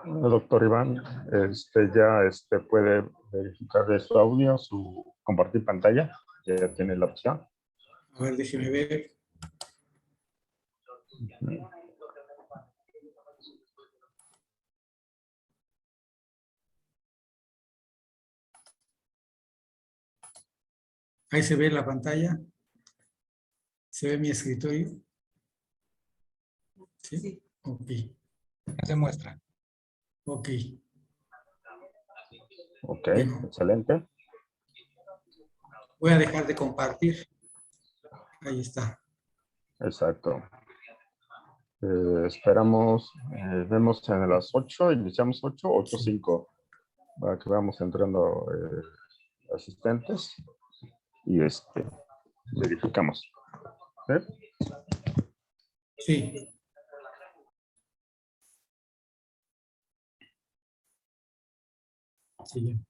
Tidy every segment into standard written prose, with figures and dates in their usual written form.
Doctor Iván, ya puede verificar de su audio, su compartir pantalla, ya tiene la opción. A ver, déjeme ver. Ahí se ve la pantalla. ¿Se ve mi escritorio? Sí. Ok. Se muestra. Ok. Ok, Bueno. excelente. Voy a dejar de compartir. Ahí está. Exacto. Esperamos, vemos en las 8, iniciamos 8, 8:05, para que vamos entrando asistentes y verificamos. Sí. Sí.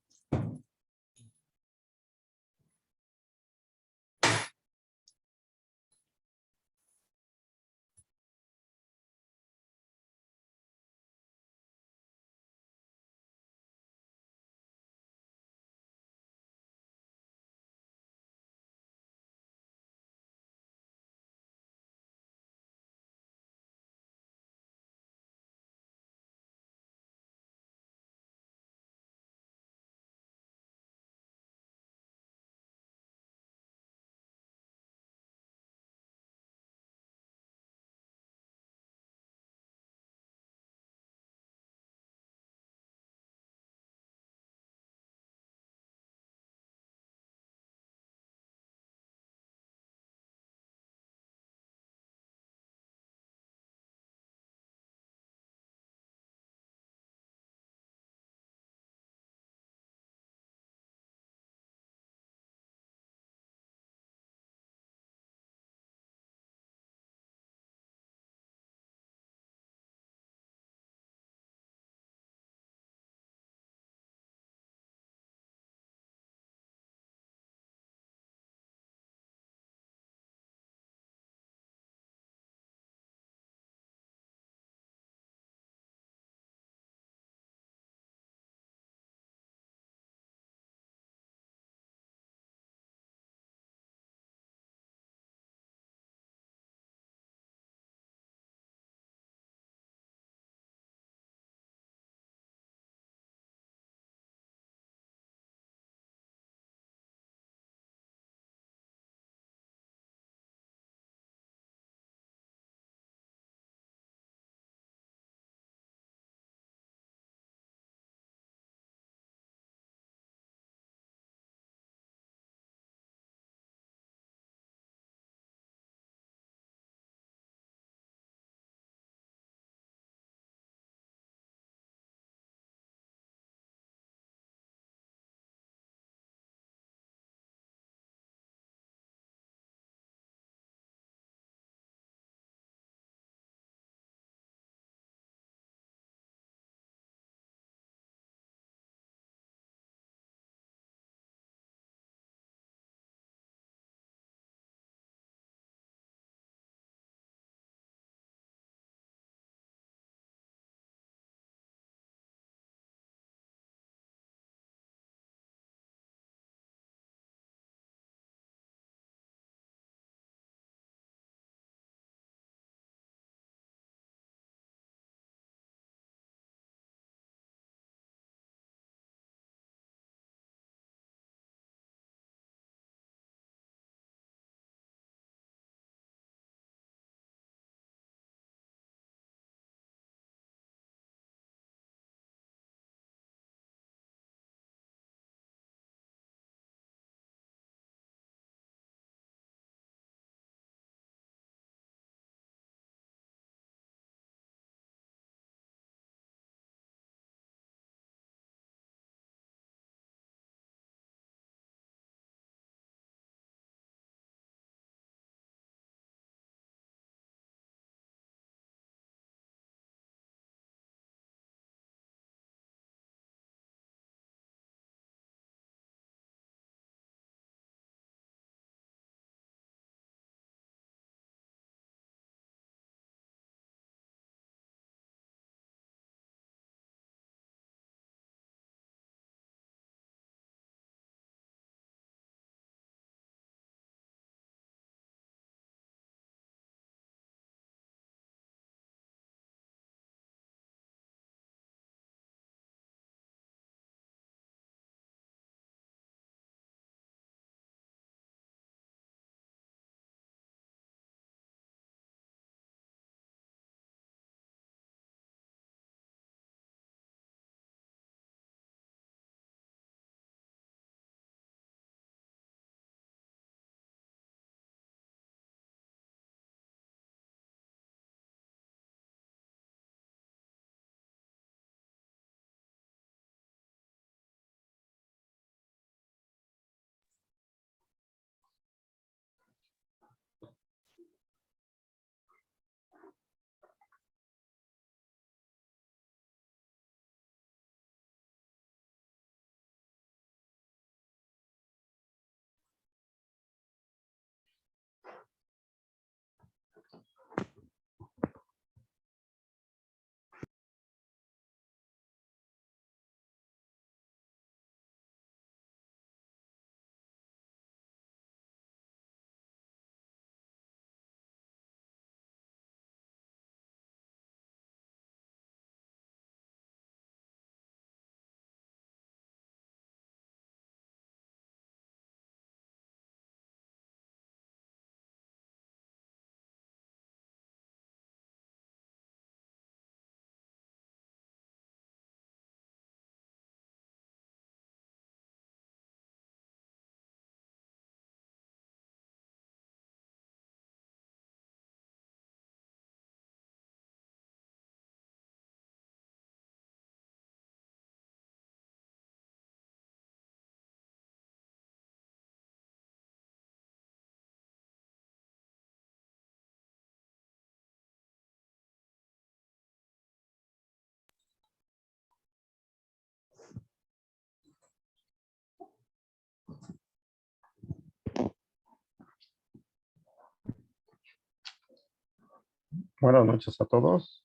Buenas noches a todos.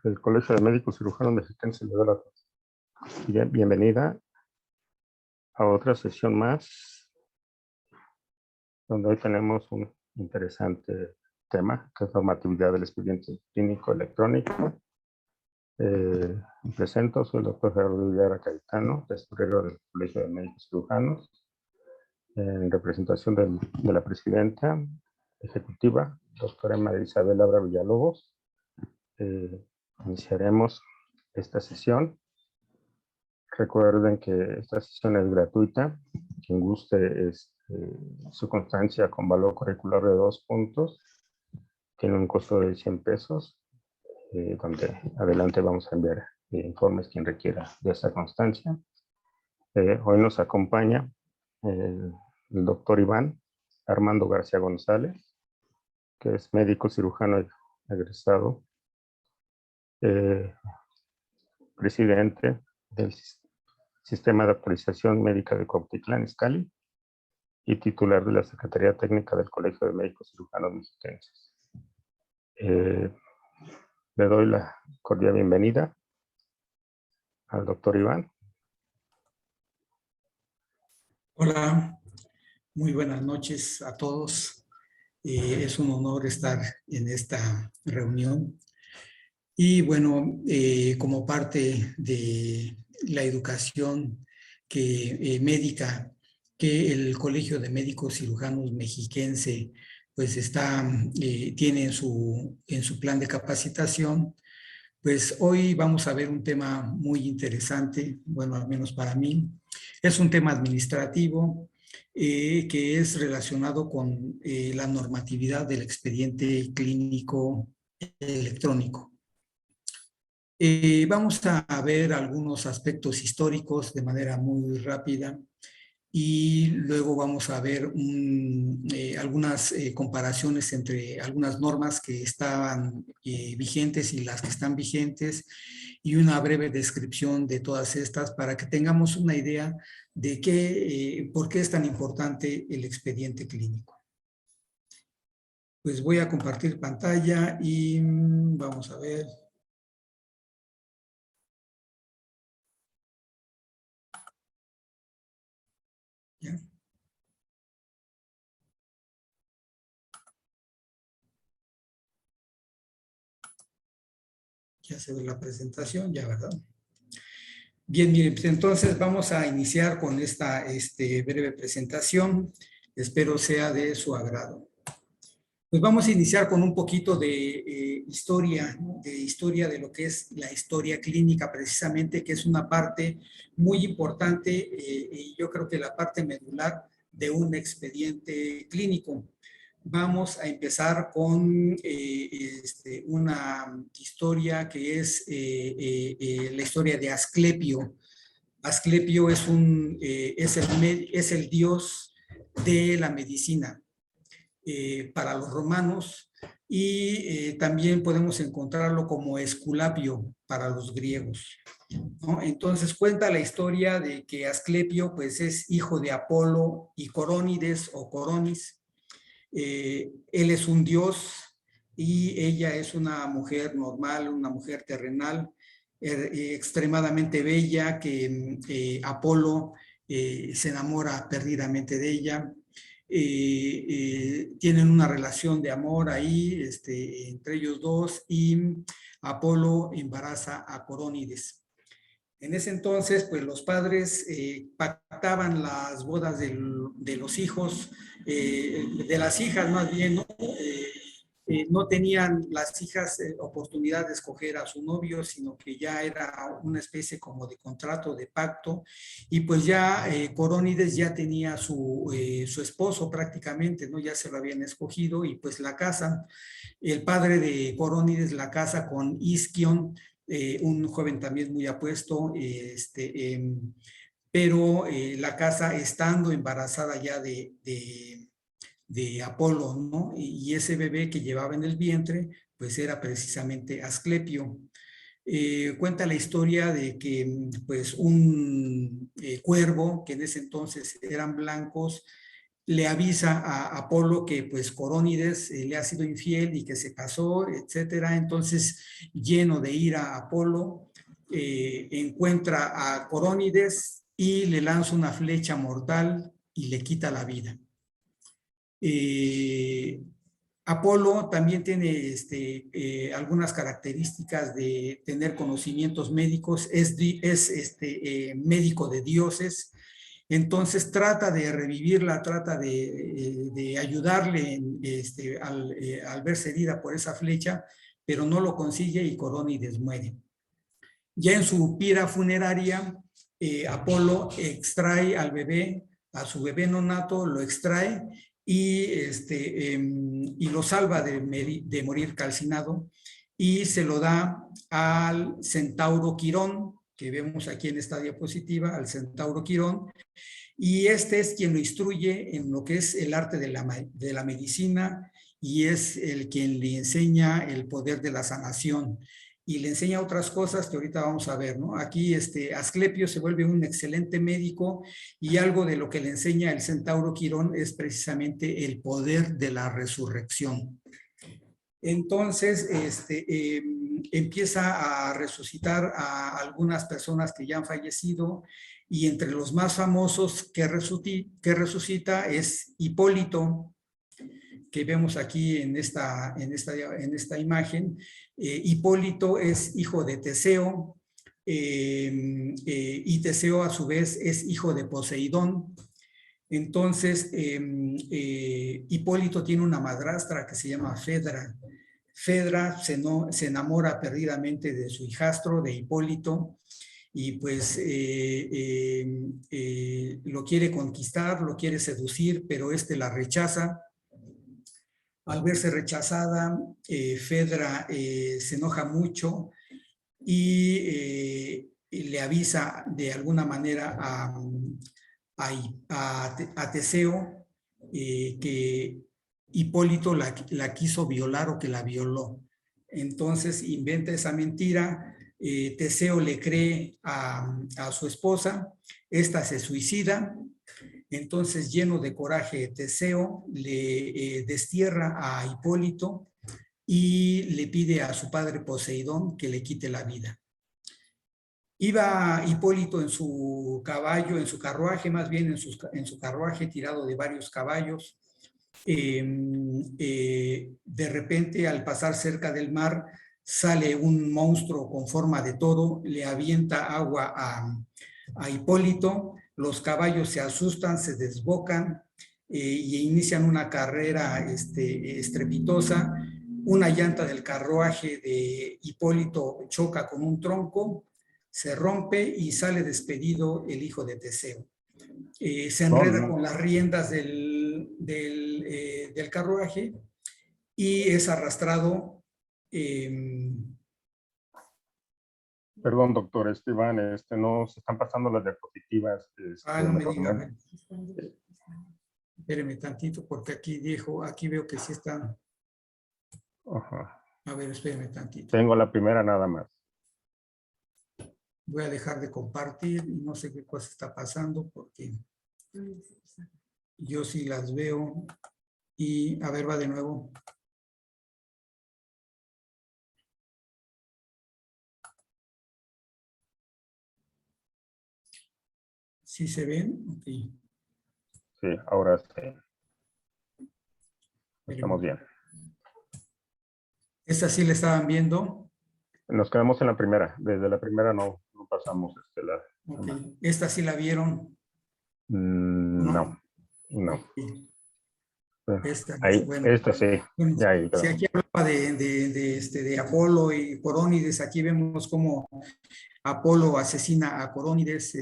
El Colegio de Médicos Cirujanos Mexicanos le da la bienvenida a otra sesión más, donde hoy tenemos un interesante tema, que es normatividad del expediente clínico electrónico. Me presento, soy el doctor Gerardo Villara Cayetano, tesorero del Colegio de Médicos Cirujanos, en representación de la presidenta ejecutiva, doctora María Isabel Labra Villalobos. Iniciaremos esta sesión. Recuerden que esta sesión es gratuita. Quien guste su constancia con valor curricular de 2 puntos tiene un costo de 100 pesos, donde adelante vamos a enviar informes quien requiera de esta constancia. Hoy nos acompaña el doctor Iván Armando García González, que es médico cirujano egresado, presidente del Sistema de Actualización Médica de Cuautitlán Izcalli y titular de la Secretaría Técnica del Colegio de Médicos Cirujanos Mexicanos. Le doy la cordial bienvenida al doctor Iván. Hola, muy buenas noches a todos. Es un honor estar en esta reunión. Y bueno, como parte de la educación médica que el Colegio de Médicos Cirujanos Mexiquense pues tiene en su plan de capacitación, pues hoy vamos a ver un tema muy interesante, bueno, al menos para mí. Es un tema administrativo que es relacionado con la normatividad del expediente clínico electrónico. Vamos a ver algunos aspectos históricos de manera muy rápida y luego vamos a ver algunas comparaciones entre algunas normas que estaban vigentes y las que están vigentes y una breve descripción de todas estas para que tengamos una idea de por qué es tan importante el expediente clínico. Pues voy a compartir pantalla y vamos a ver. ¿Ya? Ya se ve la presentación, ya, ¿verdad? Bien, miren, pues entonces vamos a iniciar con esta breve presentación. Espero sea de su agrado. Pues vamos a iniciar con un poquito de historia, ¿no? De historia de lo que es la historia clínica precisamente, que es una parte muy importante y yo creo que la parte medular de un expediente clínico. Vamos a empezar con una historia que es la historia de Asclepio. Asclepio es el dios de la medicina para los romanos y también podemos encontrarlo como Esculapio para los griegos, ¿no? Entonces cuenta la historia de que Asclepio pues es hijo de Apolo y Corónides o Coronis. Él es un dios y ella es una mujer normal, una mujer terrenal, extremadamente bella, que Apolo se enamora perdidamente de ella. Tienen una relación de amor ahí entre ellos dos y Apolo embaraza a Corónides. En ese entonces, pues los padres pactaban las bodas de los hijos, de las hijas más bien, ¿no? No tenían las hijas oportunidad de escoger a su novio, sino que ya era una especie como de contrato, de pacto, y pues ya Corónides ya tenía su esposo prácticamente, ¿no? Ya se lo habían escogido y pues la casan. El padre de Corónides la casa con Isquion, un joven también muy apuesto, pero la casa estando embarazada ya de Apolo, ¿no? Y ese bebé que llevaba en el vientre, pues era precisamente Asclepio. Cuenta la historia de que pues un cuervo, que en ese entonces eran blancos, le avisa a Apolo que pues Corónides le ha sido infiel y que se casó, etcétera. Entonces, lleno de ira, Apolo encuentra a Corónides y le lanza una flecha mortal y le quita la vida. Apolo también tiene algunas características de tener conocimientos médicos, es médico de dioses. Entonces trata de revivirla, trata de ayudarle al verse herida por esa flecha, pero no lo consigue y Corónides muere. Ya en su pira funeraria, Apolo extrae al bebé, a su bebé nonato, lo extrae y lo salva de morir calcinado y se lo da al centauro Quirón, que vemos aquí en esta diapositiva, al centauro Quirón, y este es quien lo instruye en lo que es el arte de la medicina y es el quien le enseña el poder de la sanación y le enseña otras cosas que ahorita vamos a ver, ¿no? Aquí Asclepio se vuelve un excelente médico y algo de lo que le enseña el centauro Quirón es precisamente el poder de la resurrección. Entonces, empieza a resucitar a algunas personas que ya han fallecido y entre los más famosos que resucita es Hipólito, que vemos aquí en esta imagen. Hipólito es hijo de Teseo y Teseo a su vez es hijo de Poseidón. Entonces, Hipólito tiene una madrastra que se llama Fedra. Fedra se enamora perdidamente de su hijastro, de Hipólito, y pues lo quiere conquistar, lo quiere seducir, pero la rechaza. Al verse rechazada, Fedra se enoja mucho y le avisa de alguna manera a Teseo que Hipólito la quiso violar o que la violó. Entonces inventa esa mentira, Teseo le cree a su esposa, esta se suicida. Entonces, lleno de coraje, Teseo le destierra a Hipólito y le pide a su padre Poseidón que le quite la vida. Iba Hipólito en su caballo, en su carruaje, más bien en su carruaje tirado de varios caballos. De repente, al pasar cerca del mar, sale un monstruo con forma de toro, le avienta agua a Hipólito. Los caballos se asustan, se desbocan y inician una carrera estrepitosa. Una llanta del carruaje de Hipólito choca con un tronco, se rompe y sale despedido el hijo de Teseo. Se enreda con las riendas del carruaje y es arrastrado. Perdón, doctor Iván, no se están pasando las diapositivas. No me diga. Espéreme tantito, porque aquí veo que sí están. Ajá. A ver, espéreme tantito. Tengo la primera nada más. Voy a dejar de compartir y no sé qué cosa está pasando porque yo sí las veo. Y a ver, va de nuevo. ¿Sí se ven? Okay. Sí, ahora sí. Estamos bien. ¿Esta sí la estaban viendo? Nos quedamos en la primera. Desde la primera no pasamos Okay. ¿Esta sí la vieron? No. Okay. Esta, ahí, bueno, esta sí. Bueno, ya ahí, sí, aquí hablaba de Apolo y Corónides. Aquí vemos cómo Apolo asesina a Corónides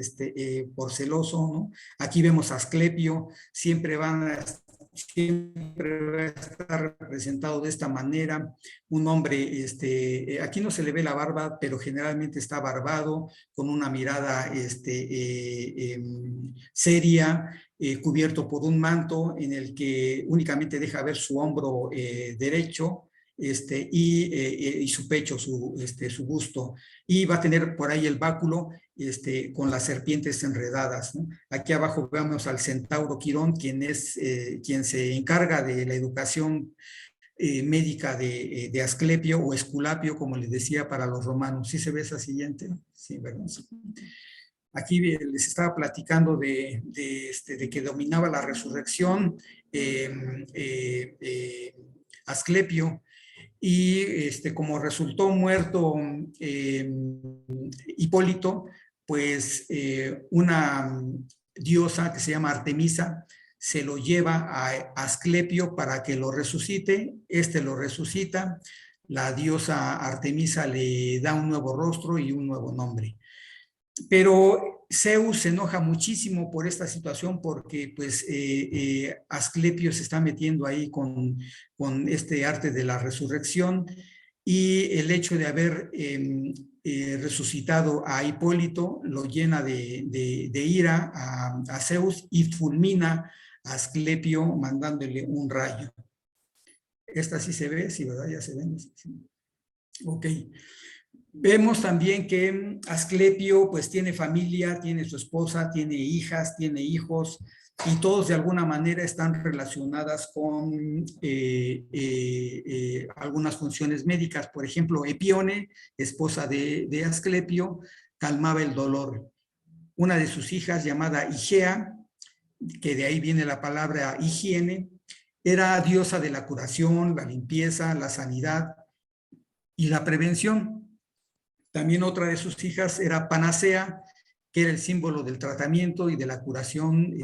por celoso, ¿no? Aquí vemos a Asclepio, siempre va a estar representado de esta manera, un hombre, aquí no se le ve la barba, pero generalmente está barbado, con una mirada seria, cubierto por un manto en el que únicamente deja ver su hombro derecho, y su pecho, su busto, y va a tener por ahí el báculo con las serpientes enredadas, ¿no? Aquí abajo vemos al centauro Quirón, quien se encarga de la educación médica de Asclepio o Esculapio, como les decía para los romanos. ¿Sí se ve esa siguiente? Sí, ¿verdad? Aquí les estaba platicando de que dominaba la resurrección Asclepio, y como resultó muerto Hipólito, pues una diosa que se llama Artemisa se lo lleva a Asclepio para que lo resucite. Lo resucita, la diosa Artemisa le da un nuevo rostro y un nuevo nombre. Pero Zeus se enoja muchísimo por esta situación porque pues Asclepio se está metiendo ahí con este arte de la resurrección, y el hecho de haber resucitado a Hipólito lo llena de ira a Zeus, y fulmina a Asclepio mandándole un rayo. Esta sí se ve, sí, ¿verdad? Ya se ven. Sí. Ok. Vemos también que Asclepio pues tiene familia, tiene su esposa, tiene hijas, tiene hijos, y todos de alguna manera están relacionadas con algunas funciones médicas. Por ejemplo, Epione, esposa de Asclepio, calmaba el dolor. Una de sus hijas, llamada Igea, que de ahí viene la palabra higiene, era diosa de la curación, la limpieza, la sanidad y la prevención. También otra de sus hijas era Panacea, que era el símbolo del tratamiento y de la curación,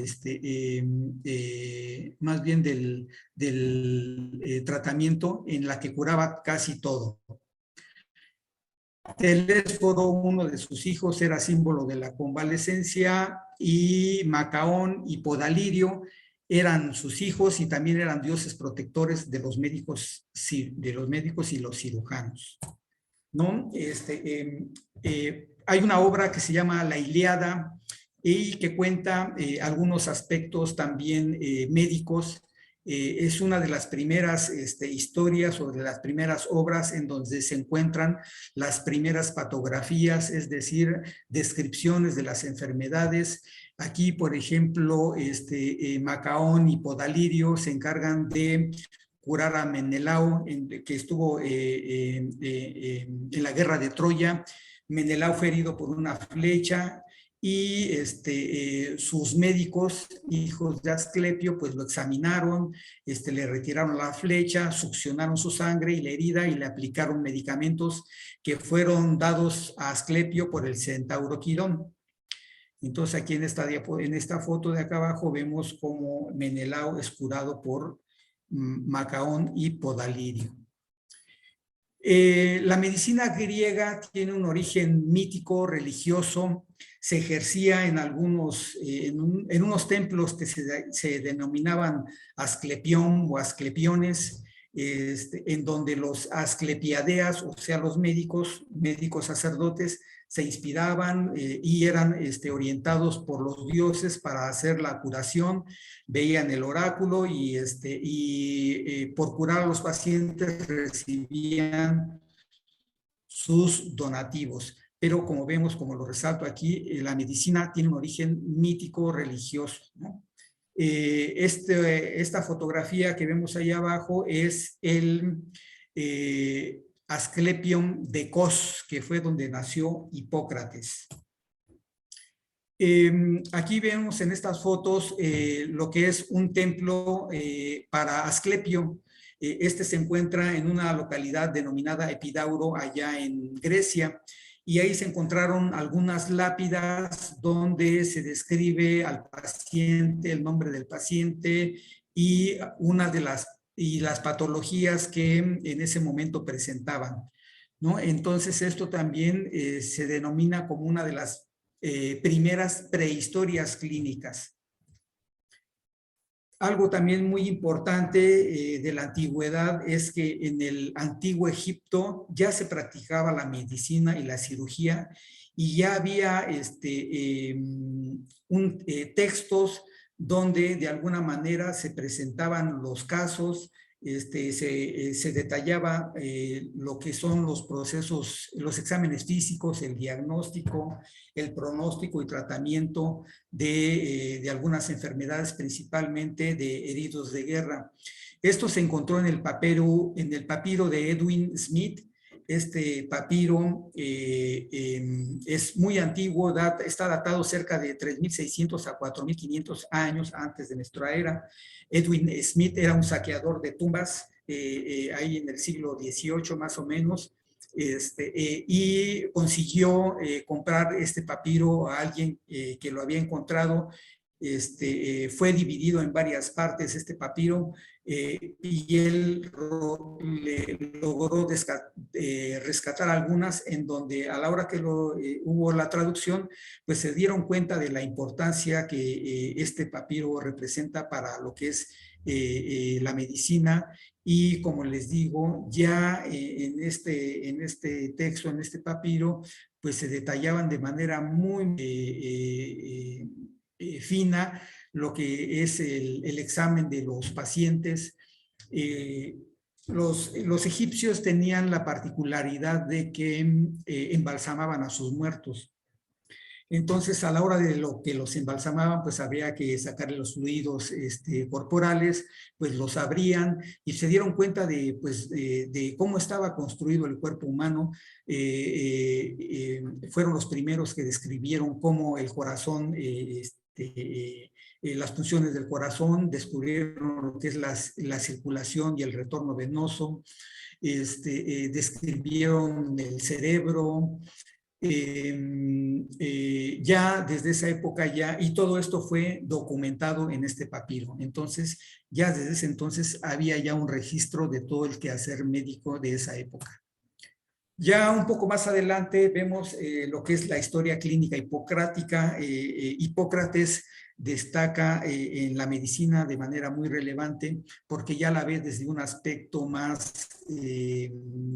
más bien del tratamiento, en la que curaba casi todo. Telésforo, uno de sus hijos, era símbolo de la convalecencia, y Macaón y Podalirio eran sus hijos, y también eran dioses protectores de los médicos y los cirujanos, ¿no? Hay una obra que se llama La Ilíada, y que cuenta algunos aspectos también médicos. Es una de las primeras historias, o de las primeras obras en donde se encuentran las primeras patografías, es decir, descripciones de las enfermedades. Aquí, por ejemplo, Macaón y Podalirio se encargan de curar a Menelao, que estuvo en la guerra de Troya. Menelao fue herido por una flecha, y sus médicos, hijos de Asclepio, pues lo examinaron, le retiraron la flecha, succionaron su sangre y la herida, y le aplicaron medicamentos que fueron dados a Asclepio por el centauro Quirón. Entonces aquí en esta foto de acá abajo vemos cómo Menelao es curado por Macaón y Podalirio. La medicina griega tiene un origen mítico, religioso. Se ejercía en unos templos que se denominaban Asclepión o Asclepiones, en donde los asclepiadeas, o sea, los médicos sacerdotes, se inspiraban y eran orientados por los dioses para hacer la curación. Veían el oráculo y por curar a los pacientes recibían sus donativos. Pero como vemos, como lo resalto aquí, la medicina tiene un origen mítico religioso, ¿no? Esta fotografía que vemos ahí abajo es el Asclepión de Kos, que fue donde nació Hipócrates. Aquí vemos en estas fotos lo que es un templo para Asclepio. Se encuentra en una localidad denominada Epidauro, allá en Grecia, y ahí se encontraron algunas lápidas donde se describe al paciente, el nombre del paciente, y las patologías que en ese momento presentaban, ¿no? Entonces esto también se denomina como una de las primeras prehistorias clínicas. Algo también muy importante de la antigüedad es que en el antiguo Egipto ya se practicaba la medicina y la cirugía, y ya había textos donde de alguna manera se presentaban los casos se detallaba lo que son los procesos, los exámenes físicos, el diagnóstico, el pronóstico y tratamiento de algunas enfermedades, principalmente de heridos de guerra. Esto se encontró en el papiro de Edwin Smith. Este papiro es muy antiguo, está datado cerca de 3.600 a 4.500 años antes de nuestra era. Edwin Smith era un saqueador de tumbas ahí en el siglo XVIII más o menos, y consiguió comprar este papiro a alguien que lo había encontrado. Fue dividido en varias partes este papiro, y él logró rescatar algunas en donde a la hora que hubo la traducción, pues se dieron cuenta de la importancia que este papiro representa para lo que es la medicina. Y como les digo, ya en este texto, en este papiro, pues se detallaban de manera muy fina lo que es el examen de los pacientes. Los egipcios tenían la particularidad de que embalsamaban a sus muertos. Entonces, a la hora de lo que los embalsamaban, pues habría que sacarle los fluidos corporales, pues los abrían y se dieron cuenta de cómo estaba construido el cuerpo humano. Fueron los primeros que describieron cómo el corazón, las funciones del corazón, descubrieron lo que es la circulación y el retorno venoso, describieron el cerebro. Ya desde esa época y todo esto fue documentado en este papiro. Entonces, ya desde ese entonces había ya un registro de todo el quehacer médico de esa época. Ya un poco más adelante vemos lo que es la historia clínica hipocrática. Hipócrates destaca en la medicina de manera muy relevante porque ya la ve desde un aspecto más,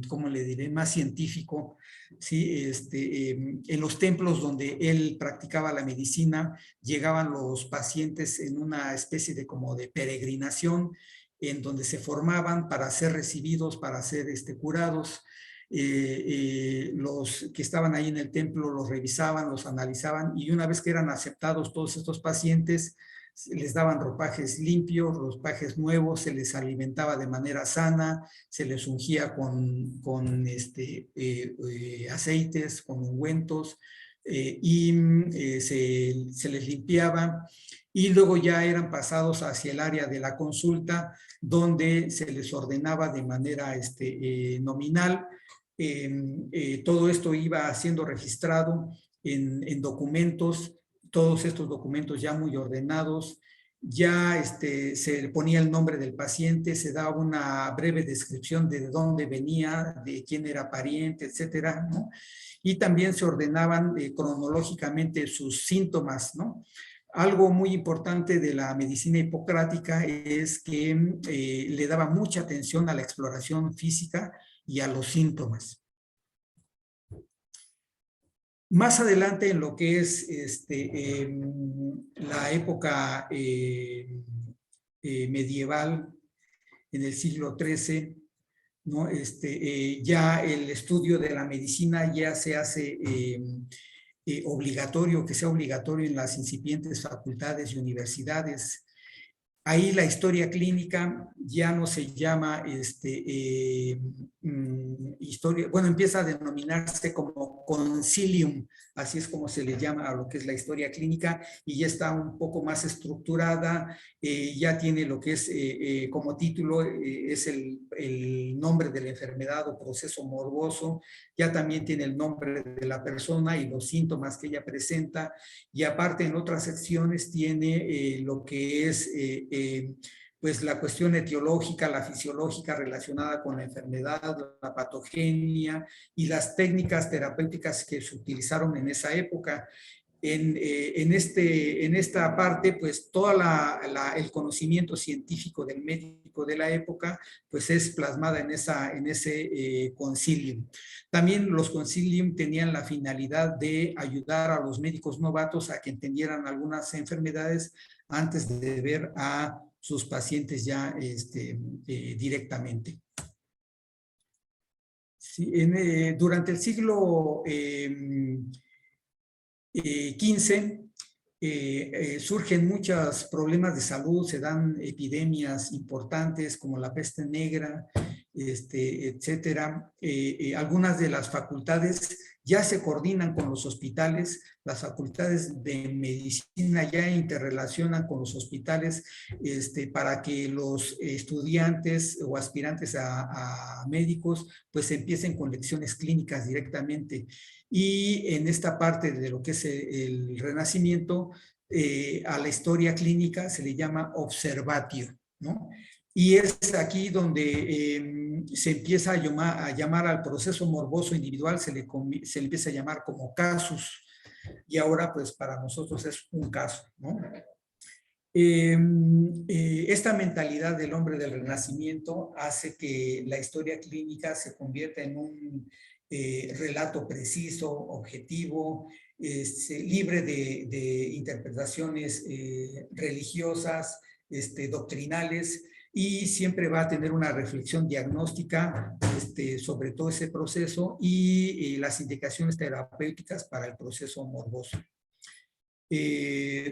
¿cómo le diré?, más científico. ¿Sí? En los templos donde él practicaba la medicina, llegaban los pacientes en una especie de como de peregrinación, en donde se formaban para ser recibidos, para ser curados. Los que estaban ahí en el templo los revisaban, los analizaban, y una vez que eran aceptados todos estos pacientes, les daban ropajes limpios, ropajes nuevos, se les alimentaba de manera sana, se les ungía con aceites, con ungüentos, y se les limpiaba, y luego ya eran pasados hacia el área de la consulta, donde se les ordenaba de manera nominal. Todo esto iba siendo registrado en documentos, todos estos documentos ya muy ordenados. Ya se ponía el nombre del paciente, se daba una breve descripción de dónde venía, de quién era pariente, etcétera, ¿no? Y también se ordenaban cronológicamente sus síntomas, ¿no? Algo muy importante de la medicina hipocrática es que le daba mucha atención a la exploración física y a los síntomas. Más adelante, en lo que es la época medieval, en el siglo XIII, ¿no? Ya el estudio de la medicina ya se hace obligatorio, que sea obligatorio en las incipientes facultades y universidades. Ahí la historia clínica ya no se llama historia, bueno, empieza a denominarse como concilium, así es como se le llama a lo que es la historia clínica, y ya está un poco más estructurada, ya tiene lo que es como título, es el nombre de la enfermedad o proceso morboso, ya también tiene el nombre de la persona y los síntomas que ella presenta, y aparte en otras secciones tiene lo que es pues la cuestión etiológica, la fisiológica relacionada con la enfermedad, la patogenia y las técnicas terapéuticas que se utilizaron en esa época. En esta parte, pues todo el conocimiento científico del médico de la época, pues es plasmada en ese concilium. También los concilium tenían la finalidad de ayudar a los médicos novatos a que entendieran algunas enfermedades antes de ver a sus pacientes ya directamente. Sí, durante el siglo XV surgen muchos problemas de salud, se dan epidemias importantes como la peste negra, etcétera. Algunas de las facultades ya se coordinan con los hospitales, las facultades de medicina ya interrelacionan con los hospitales para que los estudiantes o aspirantes a médicos pues empiecen con lecciones clínicas directamente. Y en esta parte de lo que es el Renacimiento, a la historia clínica se le llama observatio, ¿no? Y es aquí donde se empieza a llamar al proceso morboso individual, se le empieza a llamar como casus, y ahora pues para nosotros es un caso, ¿no? Esta mentalidad del hombre del Renacimiento hace que la historia clínica se convierta en un relato preciso, objetivo, libre de interpretaciones religiosas, doctrinales, y siempre va a tener una reflexión diagnóstica sobre todo ese proceso y las indicaciones terapéuticas para el proceso morboso.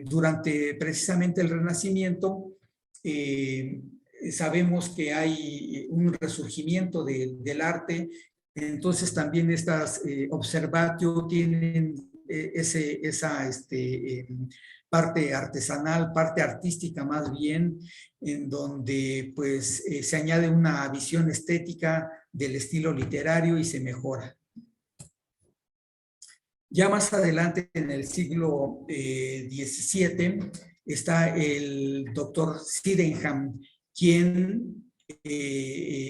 Durante precisamente el Renacimiento, sabemos que hay un resurgimiento del arte, entonces también estas observatio tienen esa parte artesanal, parte artística más bien, en donde pues se añade una visión estética del estilo literario y se mejora. Ya más adelante, en el siglo XVII, está el doctor Sydenham, quien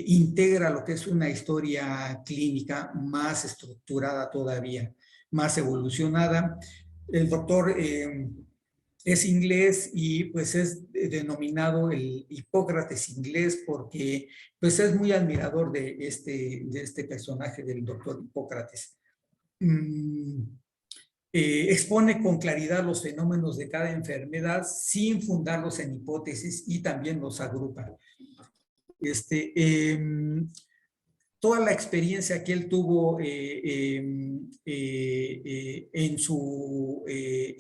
integra lo que es una historia clínica más estructurada todavía, más evolucionada. El doctor es inglés y pues es denominado el Hipócrates inglés porque pues es muy admirador de este personaje del doctor Hipócrates. Expone con claridad los fenómenos de cada enfermedad sin fundarlos en hipótesis y también los agrupa. Toda la experiencia que él tuvo en su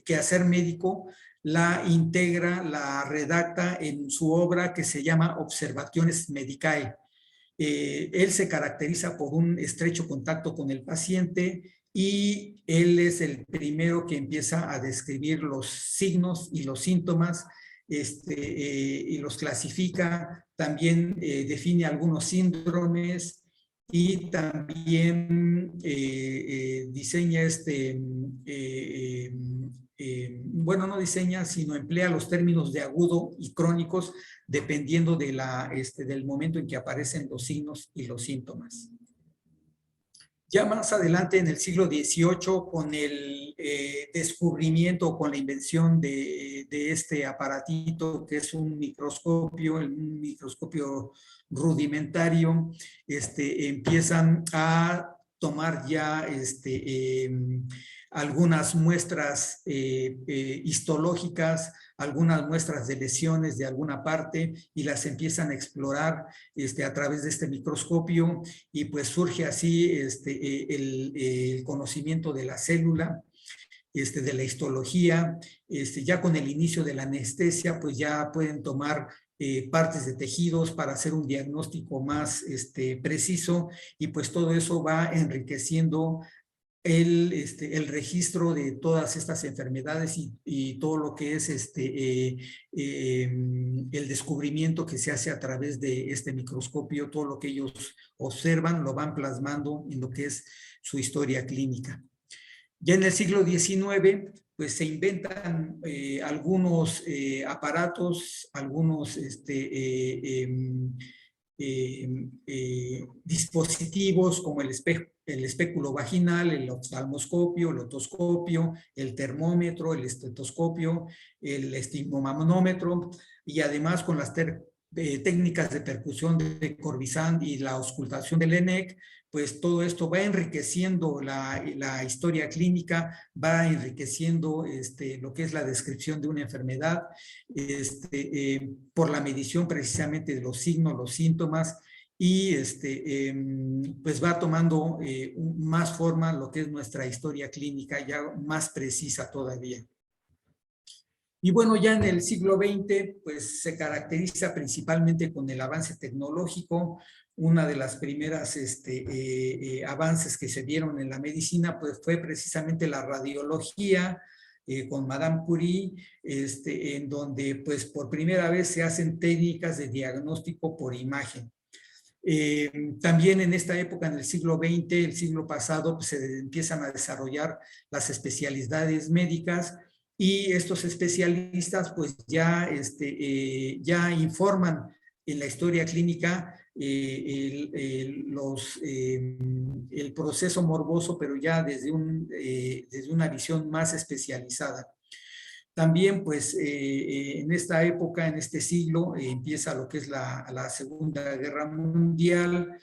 quehacer médico la integra, la redacta en su obra que se llama Observationes Medicae. Él se caracteriza por un estrecho contacto con el paciente y él es el primero que empieza a describir los signos y los síntomas y los clasifica, también define algunos síndromes y también diseña bueno, no diseña, sino emplea los términos de agudo y crónicos dependiendo de del momento en que aparecen los signos y los síntomas. Ya más adelante, en el siglo XVIII, con el descubrimiento, con la invención de este aparatito que es un microscopio rudimentario, empiezan a tomar ya algunas muestras histológicas, algunas muestras de lesiones de alguna parte y las empiezan a explorar a través de este microscopio y pues surge así el conocimiento de la célula, de la histología, ya con el inicio de la anestesia pues ya pueden tomar partes de tejidos para hacer un diagnóstico más preciso y pues todo eso va enriqueciendo el registro de todas estas enfermedades y todo lo que es el descubrimiento que se hace a través de este microscopio, todo lo que ellos observan lo van plasmando en lo que es su historia clínica. Ya en el siglo XIX, pues se inventan algunos aparatos, algunos dispositivos como el espéculo vaginal, el oftalmoscopio, el otoscopio, el termómetro, el estetoscopio, el estigmomanómetro y además con las técnicas de percusión de Corbisán y la auscultación del ENEC, pues todo esto va enriqueciendo la historia clínica, va enriqueciendo lo que es la descripción de una enfermedad, por la medición precisamente de los signos, los síntomas, y pues va tomando más forma lo que es nuestra historia clínica, ya más precisa todavía. Y bueno, ya en el siglo XX, pues se caracteriza principalmente con el avance tecnológico. Una de las primeras avances que se dieron en la medicina, pues fue precisamente la radiología, con Madame Curie, en donde pues por primera vez se hacen técnicas de diagnóstico por imagen. También en esta época, en el siglo XX, el siglo pasado, pues se empiezan a desarrollar las especialidades médicas, y estos especialistas pues ya, ya informan en la historia clínica el proceso morboso, pero ya desde una visión más especializada. También, pues, en esta época, en este siglo, empieza lo que es la Segunda Guerra Mundial,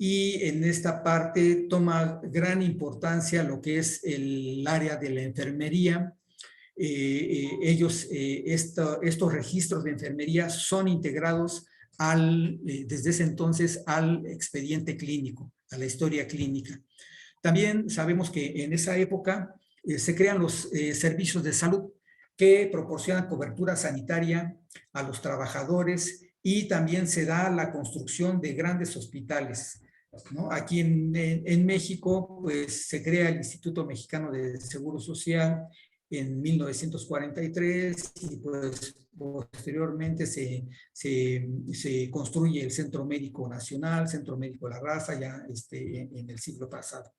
y en esta parte toma gran importancia lo que es el área de la enfermería. Estos registros de enfermería son integrados desde ese entonces al expediente clínico, a la historia clínica. También sabemos que en esa época se crean los servicios de salud que proporcionan cobertura sanitaria a los trabajadores, y también se da la construcción de grandes hospitales, ¿no? Aquí en México, pues se crea el Instituto Mexicano de Seguro Social en 1943, y pues posteriormente se construye el Centro Médico Nacional, Centro Médico de la Raza, ya en el siglo pasado,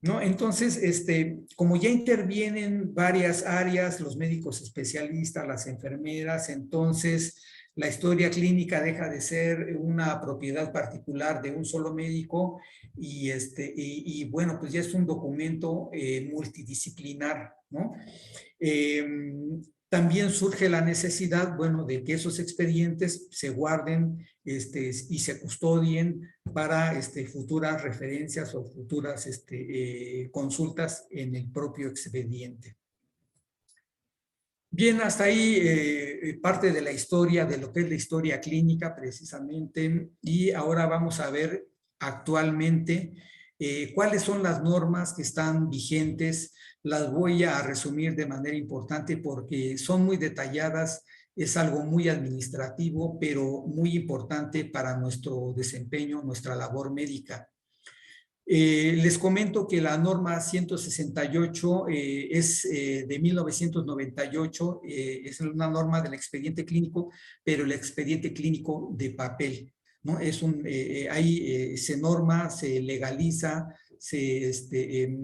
¿no? Entonces, como ya intervienen varias áreas, los médicos especialistas, las enfermeras, entonces la historia clínica deja de ser una propiedad particular de un solo médico, y bueno, pues ya es un documento multidisciplinar, ¿no? También surge la necesidad, bueno, de que esos expedientes se guarden y se custodien para futuras referencias o futuras consultas en el propio expediente. Bien, hasta ahí parte de la historia, de lo que es la historia clínica precisamente, y ahora vamos a ver actualmente cuáles son las normas que están vigentes. Las voy a resumir de manera importante porque son muy detalladas, es algo muy administrativo, pero muy importante para nuestro desempeño, nuestra labor médica. Les comento que la norma 168 es de 1998, es una norma del expediente clínico, pero el expediente clínico de papel, ¿no? Ahí se norma, se legaliza, se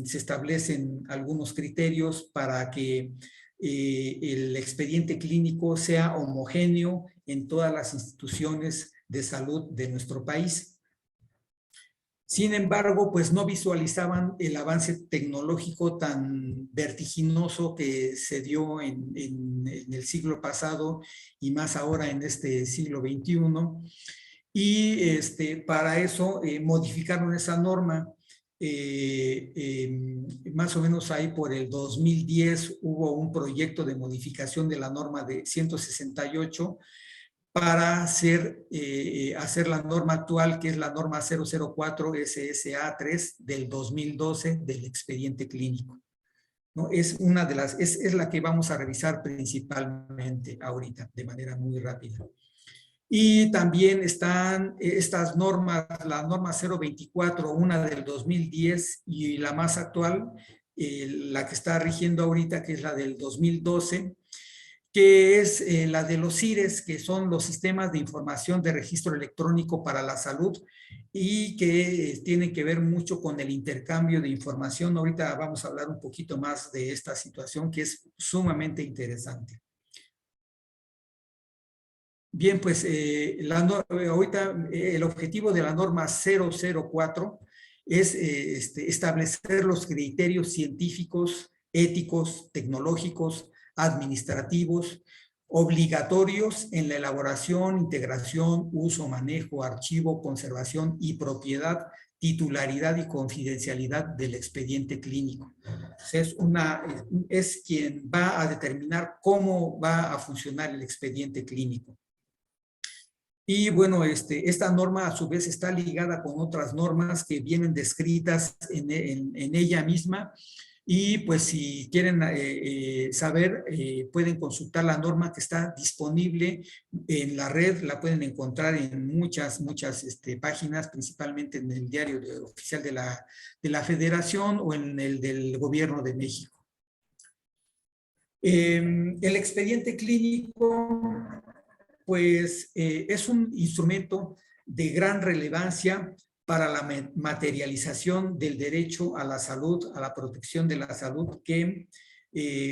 establecen algunos criterios para que el expediente clínico sea homogéneo en todas las instituciones de salud de nuestro país. Sin embargo, pues no visualizaban el avance tecnológico tan vertiginoso que se dio en el siglo pasado, y más ahora en este siglo XXI. Y para eso modificaron esa norma. Más o menos ahí por el 2010 hubo un proyecto de modificación de la norma de 168 para hacer la norma actual, que es la norma 004 SSA3 del 2012 del expediente clínico, ¿no? Es una de las, es la que vamos a revisar principalmente ahorita, de manera muy rápida. Y también están estas normas, la norma 024, una del 2010, y la más actual, la que está rigiendo ahorita, que es la del 2012, que es la de los CIRES, que son los sistemas de información de registro electrónico para la salud, y que tienen que ver mucho con el intercambio de información. Ahorita vamos a hablar un poquito más de esta situación, que es sumamente interesante. Bien, pues ahorita el objetivo de la norma 004 es establecer los criterios científicos, éticos, tecnológicos, administrativos, obligatorios en la elaboración, integración, uso, manejo, archivo, conservación y propiedad, titularidad y confidencialidad del expediente clínico. Es quien va a determinar cómo va a funcionar el expediente clínico. Y bueno, esta norma a su vez está ligada con otras normas que vienen descritas en ella misma. Y pues si quieren saber, pueden consultar la norma que está disponible en la red, la pueden encontrar en muchas páginas, principalmente en el diario oficial de la Federación o en el del Gobierno de México. El expediente clínico, pues es un instrumento de gran relevancia para la materialización del derecho a la salud, a la protección de la salud que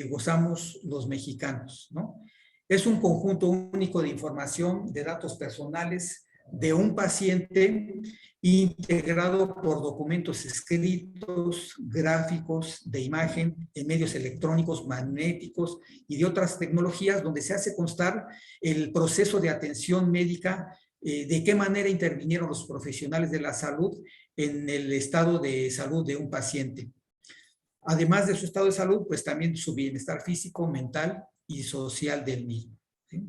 gozamos los mexicanos, ¿no? Es un conjunto único de información, de datos personales de un paciente integrado por documentos escritos, gráficos, de imagen, en medios electrónicos, magnéticos y de otras tecnologías donde se hace constar el proceso de atención médica, de qué manera intervinieron los profesionales de la salud en el estado de salud de un paciente. Además de su estado de salud, pues también su bienestar físico, mental y social del mismo, ¿sí?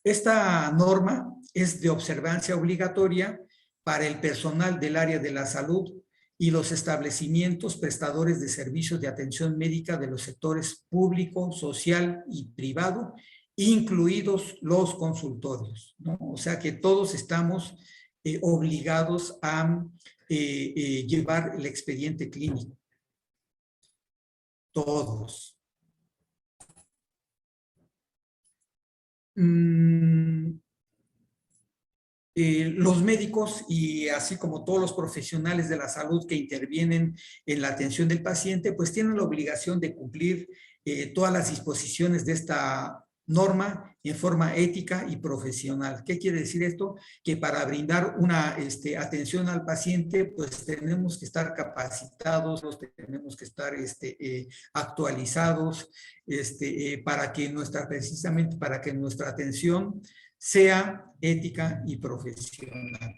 Esta norma es de observancia obligatoria para el personal del área de la salud y los establecimientos prestadores de servicios de atención médica de los sectores público, social y privado, incluidos los consultorios, ¿no? O sea que todos estamos obligados a llevar el expediente clínico. Todos. Los médicos y así como todos los profesionales de la salud que intervienen en la atención del paciente, pues tienen la obligación de cumplir todas las disposiciones de esta norma en forma ética y profesional. ¿Qué quiere decir esto? Que para brindar una atención al paciente, pues tenemos que estar capacitados, tenemos que estar actualizados, precisamente para que nuestra atención sea ética y profesional.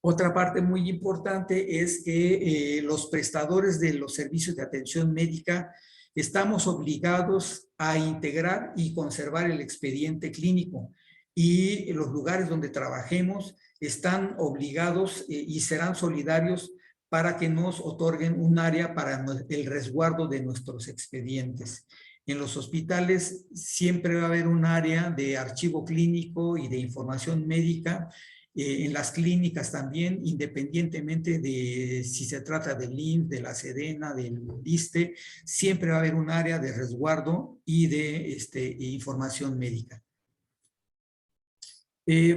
Otra parte muy importante es que los prestadores de los servicios de atención médica estamos obligados a integrar y conservar el expediente clínico, y los lugares donde trabajemos están obligados y serán solidarios para que nos otorguen un área para el resguardo de nuestros expedientes. En los hospitales siempre va a haber un área de archivo clínico y de información médica. En las clínicas también, independientemente de si se trata del IMSS, de la Sedena, del ISSSTE, siempre va a haber un área de resguardo y de información médica.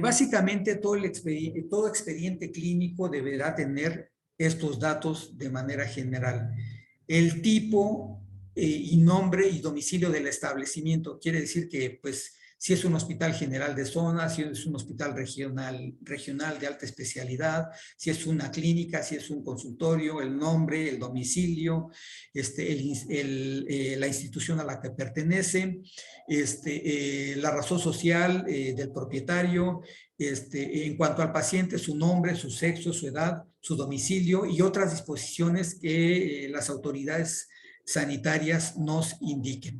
Básicamente todo expediente clínico deberá tener estos datos de manera general. El tipo y nombre y domicilio del establecimiento. Quiere decir que, pues, si es un hospital general de zona, si es un hospital regional de alta especialidad, si es una clínica, si es un consultorio, el nombre, el domicilio, la institución a la que pertenece, la razón social del propietario, en cuanto al paciente, su nombre, su sexo, su edad, su domicilio y otras disposiciones que las autoridades sanitarias nos indiquen.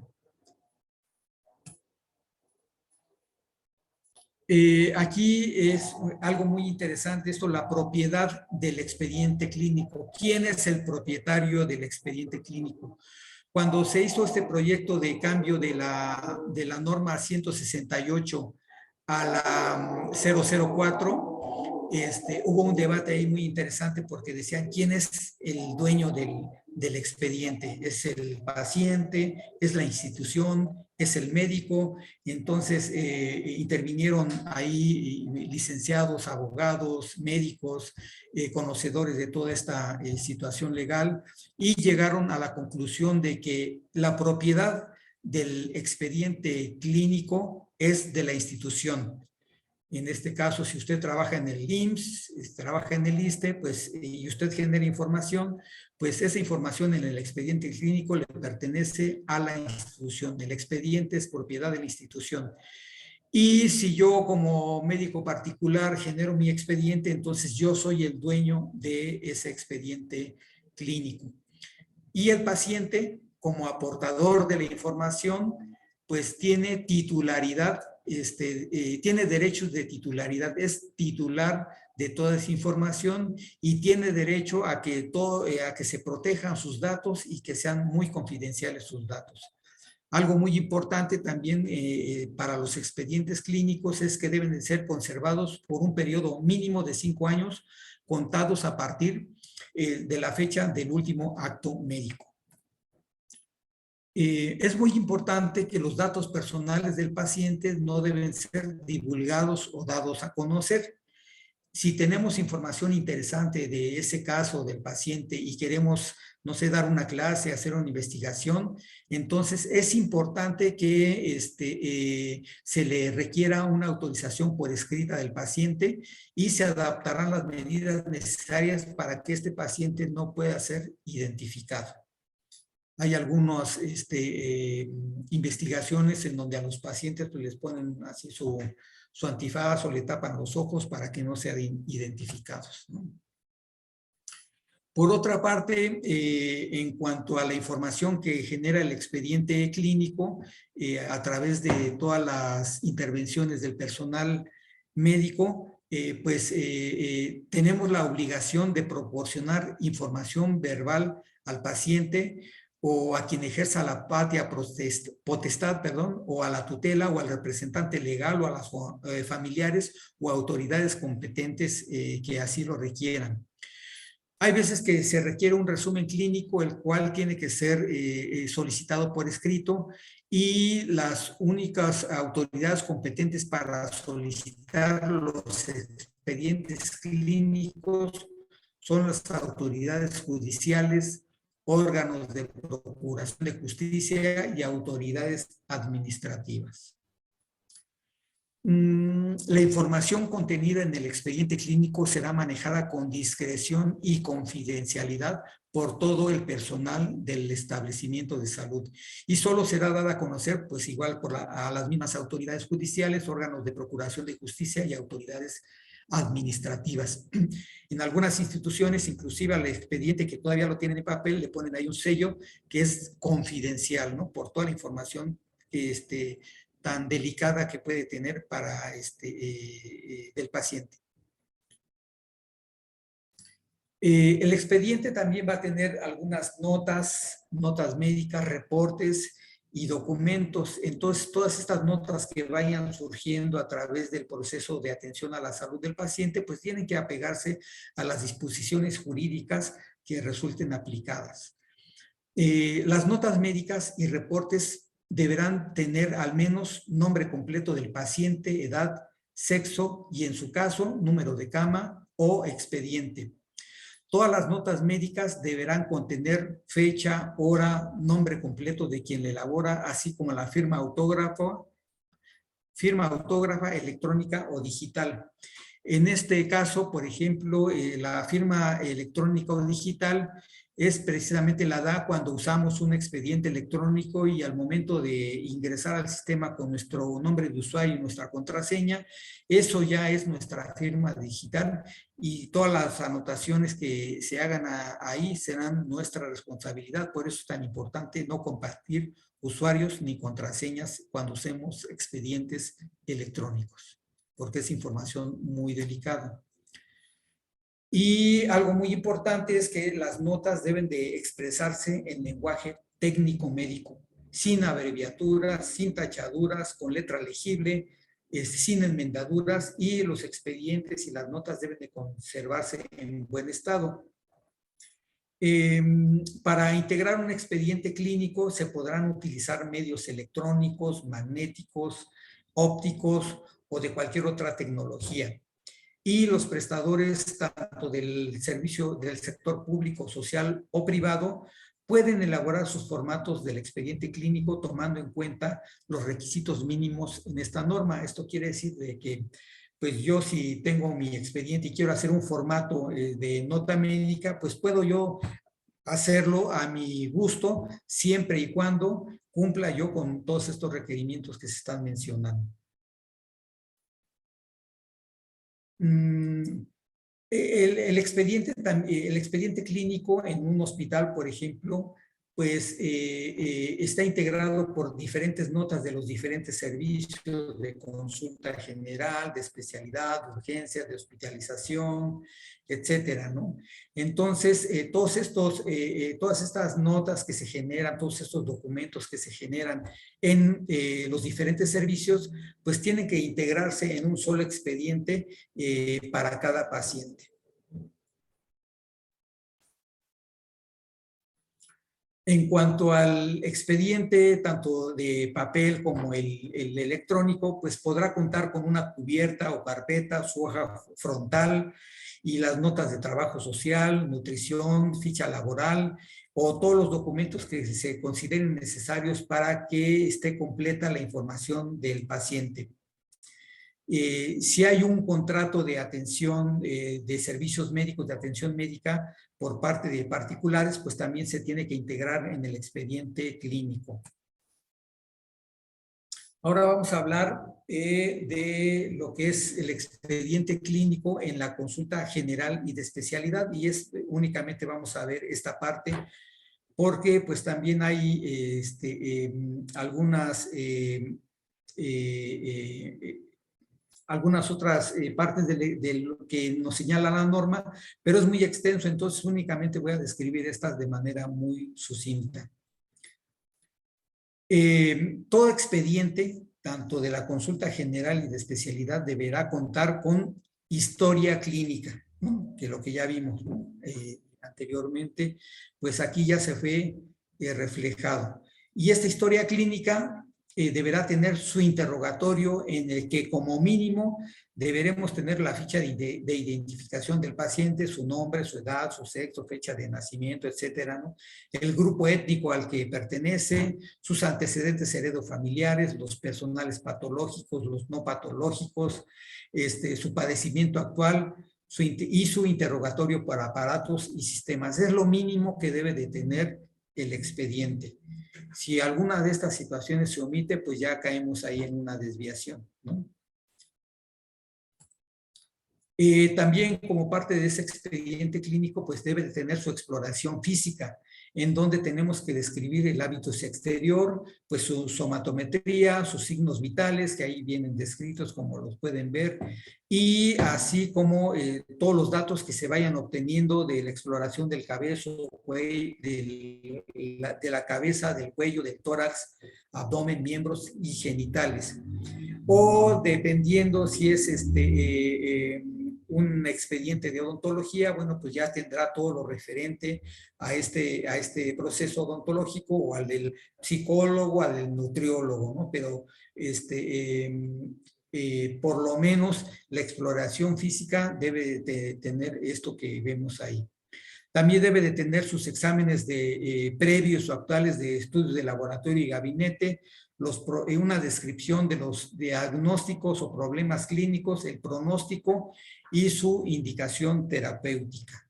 Aquí es algo muy interesante esto, la propiedad del expediente clínico. ¿Quién es el propietario del expediente clínico? Cuando se hizo este proyecto de cambio de la norma 168 a la 004, hubo un debate ahí muy interesante porque decían quién es el dueño del expediente. ¿Es el paciente? ¿Es la institución? ¿Es el médico? Entonces intervinieron ahí licenciados, abogados, médicos, conocedores de toda esta situación legal, y llegaron a la conclusión de que la propiedad del expediente clínico es de la institución. En este caso, si usted trabaja en el IMSS, trabaja en el ISSSTE, pues, y usted genera información, pues esa información en el expediente clínico le pertenece a la institución. El expediente es propiedad de la institución. Y si yo como médico particular genero mi expediente, entonces yo soy el dueño de ese expediente clínico. Y el paciente, como aportador de la información, pues tiene titularidad, tiene derechos de titularidad, es titular de toda esa información y tiene derecho a que se protejan sus datos y que sean muy confidenciales sus datos. Algo muy importante también para los expedientes clínicos es que deben de ser conservados por un periodo mínimo de 5 años, contados a partir de la fecha del último acto médico. Es muy importante que los datos personales del paciente no deben ser divulgados o dados a conocer. Si tenemos información interesante de ese caso del paciente y queremos, no sé, dar una clase, hacer una investigación, entonces es importante que se le requiera una autorización por escrita del paciente y se adaptarán las medidas necesarias para que este paciente no pueda ser identificado. Hay algunas investigaciones en donde a los pacientes pues, les ponen así su antifaz o le tapan los ojos para que no sean identificados, ¿no? Por otra parte, en cuanto a la información que genera el expediente clínico a través de todas las intervenciones del personal médico, tenemos la obligación de proporcionar información verbal al paciente o a quien ejerza la patria potestad, o a la tutela o al representante legal o a las familiares o autoridades competentes que así lo requieran. Hay veces que se requiere un resumen clínico, el cual tiene que ser solicitado por escrito y las únicas autoridades competentes para solicitar los expedientes clínicos son las autoridades judiciales, órganos de procuración de justicia y autoridades administrativas. La información contenida en el expediente clínico será manejada con discreción y confidencialidad por todo el personal del establecimiento de salud y solo será dada a conocer, pues igual a las mismas autoridades judiciales, órganos de procuración de justicia y autoridades administrativas. En algunas instituciones, inclusive al expediente que todavía lo tienen en papel, le ponen ahí un sello que es confidencial, ¿no? Por toda la información tan delicada que puede tener para del paciente. El expediente también va a tener algunas notas médicas, reportes y documentos. Entonces, todas estas notas que vayan surgiendo a través del proceso de atención a la salud del paciente, pues tienen que apegarse a las disposiciones jurídicas que resulten aplicadas. Las notas médicas y reportes deberán tener al menos nombre completo del paciente, edad, sexo y en su caso, número de cama o expediente. Todas las notas médicas deberán contener fecha, hora, nombre completo de quien la elabora, así como la firma autógrafa electrónica o digital. En este caso, por ejemplo, la firma electrónica o digital es precisamente la da cuando usamos un expediente electrónico y al momento de ingresar al sistema con nuestro nombre de usuario y nuestra contraseña, eso ya es nuestra firma digital y todas las anotaciones que se hagan ahí serán nuestra responsabilidad. Por eso es tan importante no compartir usuarios ni contraseñas cuando usemos expedientes electrónicos, porque es información muy delicada. Y algo muy importante es que las notas deben de expresarse en lenguaje técnico médico, sin abreviaturas, sin tachaduras, con letra legible, sin enmendaduras y los expedientes y las notas deben de conservarse en buen estado. Para integrar un expediente clínico se podrán utilizar medios electrónicos, magnéticos, ópticos o de cualquier otra tecnología. Y los prestadores, tanto del servicio del sector público, social o privado, pueden elaborar sus formatos del expediente clínico tomando en cuenta los requisitos mínimos en esta norma. Esto quiere decir de que pues yo si tengo mi expediente y quiero hacer un formato de nota médica, pues puedo yo hacerlo a mi gusto, siempre y cuando cumpla yo con todos estos requerimientos que se están mencionando. El expediente clínico en un hospital, por ejemplo, pues está integrado por diferentes notas de los diferentes servicios de consulta general, de especialidad, de urgencias, de hospitalización, etcétera, ¿no? Entonces, todas estas notas que se generan, todos estos documentos que se generan en los diferentes servicios, pues tienen que integrarse en un solo expediente para cada paciente. En cuanto al expediente, tanto de papel como el electrónico, pues podrá contar con una cubierta o carpeta, su hoja frontal y las notas de trabajo social, nutrición, ficha laboral o todos los documentos que se consideren necesarios para que esté completa la información del paciente. Si hay un contrato de atención de servicios médicos, de atención médica por parte de particulares, pues también se tiene que integrar en el expediente clínico. Ahora vamos a hablar de lo que es el expediente clínico en la consulta general y de especialidad, y únicamente vamos a ver esta parte porque pues también hay algunas otras partes de lo que nos señala la norma, pero es muy extenso, entonces únicamente voy a describir estas de manera muy sucinta. Todo expediente, tanto de la consulta general y de especialidad, deberá contar con historia clínica, ¿no? Que lo que ya vimos, ¿no? Anteriormente, pues aquí ya se fue reflejado. Y esta historia clínica deberá tener su interrogatorio en el que como mínimo deberemos tener la ficha de identificación del paciente, su nombre, su edad, su sexo, fecha de nacimiento, etcétera, ¿no? El grupo étnico al que pertenece, sus antecedentes heredofamiliares, los personales patológicos, los no patológicos, su padecimiento actual y su interrogatorio para aparatos y sistemas. Es lo mínimo que debe de tener el expediente. Si alguna de estas situaciones se omite, pues ya caemos ahí en una desviación, ¿no? También como parte de ese expediente clínico, pues debe de tener su exploración física, en donde tenemos que describir el hábitus exterior, pues su somatometría, sus signos vitales, que ahí vienen descritos como los pueden ver, y así como todos los datos que se vayan obteniendo de la exploración del cabezo, de la cabeza, del cuello, del tórax, abdomen, miembros y genitales. O dependiendo si es un expediente de odontología, bueno, pues ya tendrá todo lo referente a este proceso odontológico o al del psicólogo, al del nutriólogo, ¿no? Pero por lo menos la exploración física debe de tener esto que vemos ahí. También debe de tener sus exámenes previos o actuales de estudios de laboratorio y gabinete, una descripción de los diagnósticos o problemas clínicos, el pronóstico y su indicación terapéutica.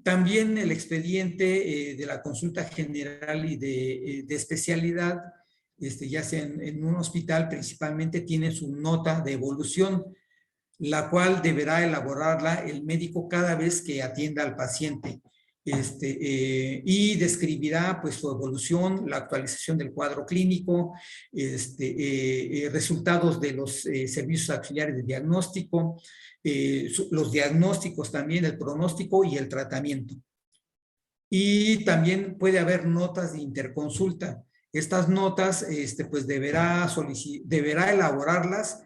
También el expediente de la consulta general y de especialidad, ya sea en un hospital principalmente, tiene su nota de evolución, la cual deberá elaborarla el médico cada vez que atienda al paciente. Y describirá pues su evolución, la actualización del cuadro clínico, resultados de los servicios auxiliares de diagnóstico, los diagnósticos también, el pronóstico y el tratamiento. Y también puede haber notas de interconsulta. Estas notas pues deberá elaborarlas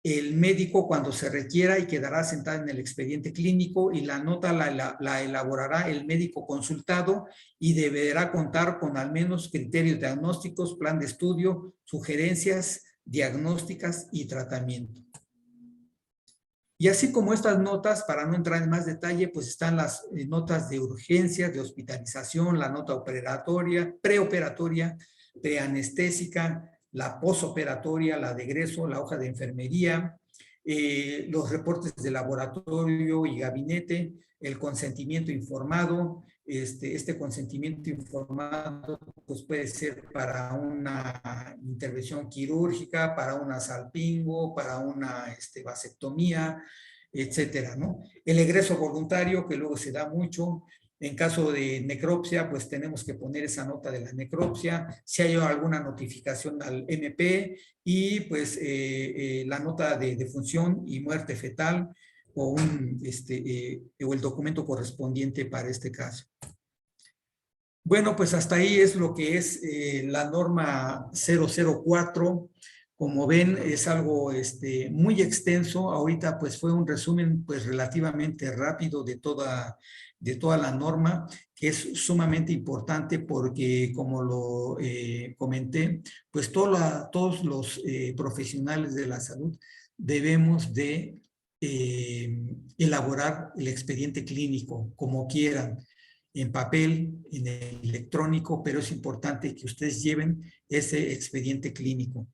el médico cuando se requiera y quedará sentada en el expediente clínico, y la nota la elaborará el médico consultado y deberá contar con al menos criterios diagnósticos, plan de estudio, sugerencias diagnósticas y tratamiento. Y así como estas notas, para no entrar en más detalle, pues están las notas de urgencias, de hospitalización, la nota preoperatoria, preanestésica, la posoperatoria, la de egreso, la hoja de enfermería, los reportes de laboratorio y gabinete, el consentimiento informado. Este consentimiento informado pues puede ser para una intervención quirúrgica, para una salpingo, para una vasectomía, etcétera, ¿no? El egreso voluntario, que luego se da mucho. En caso de necropsia, pues tenemos que poner esa nota de la necropsia, si hay alguna notificación al MP y pues la nota de defunción y muerte fetal o, o el documento correspondiente para este caso. Bueno, pues hasta ahí es lo que es la norma 004. Como ven, es algo muy extenso. Ahorita pues fue un resumen pues relativamente rápido de toda la norma, que es sumamente importante porque, como lo comenté, pues todos los profesionales de la salud debemos de elaborar el expediente clínico como quieran, en papel, en electrónico, pero es importante que ustedes lleven ese expediente clínico.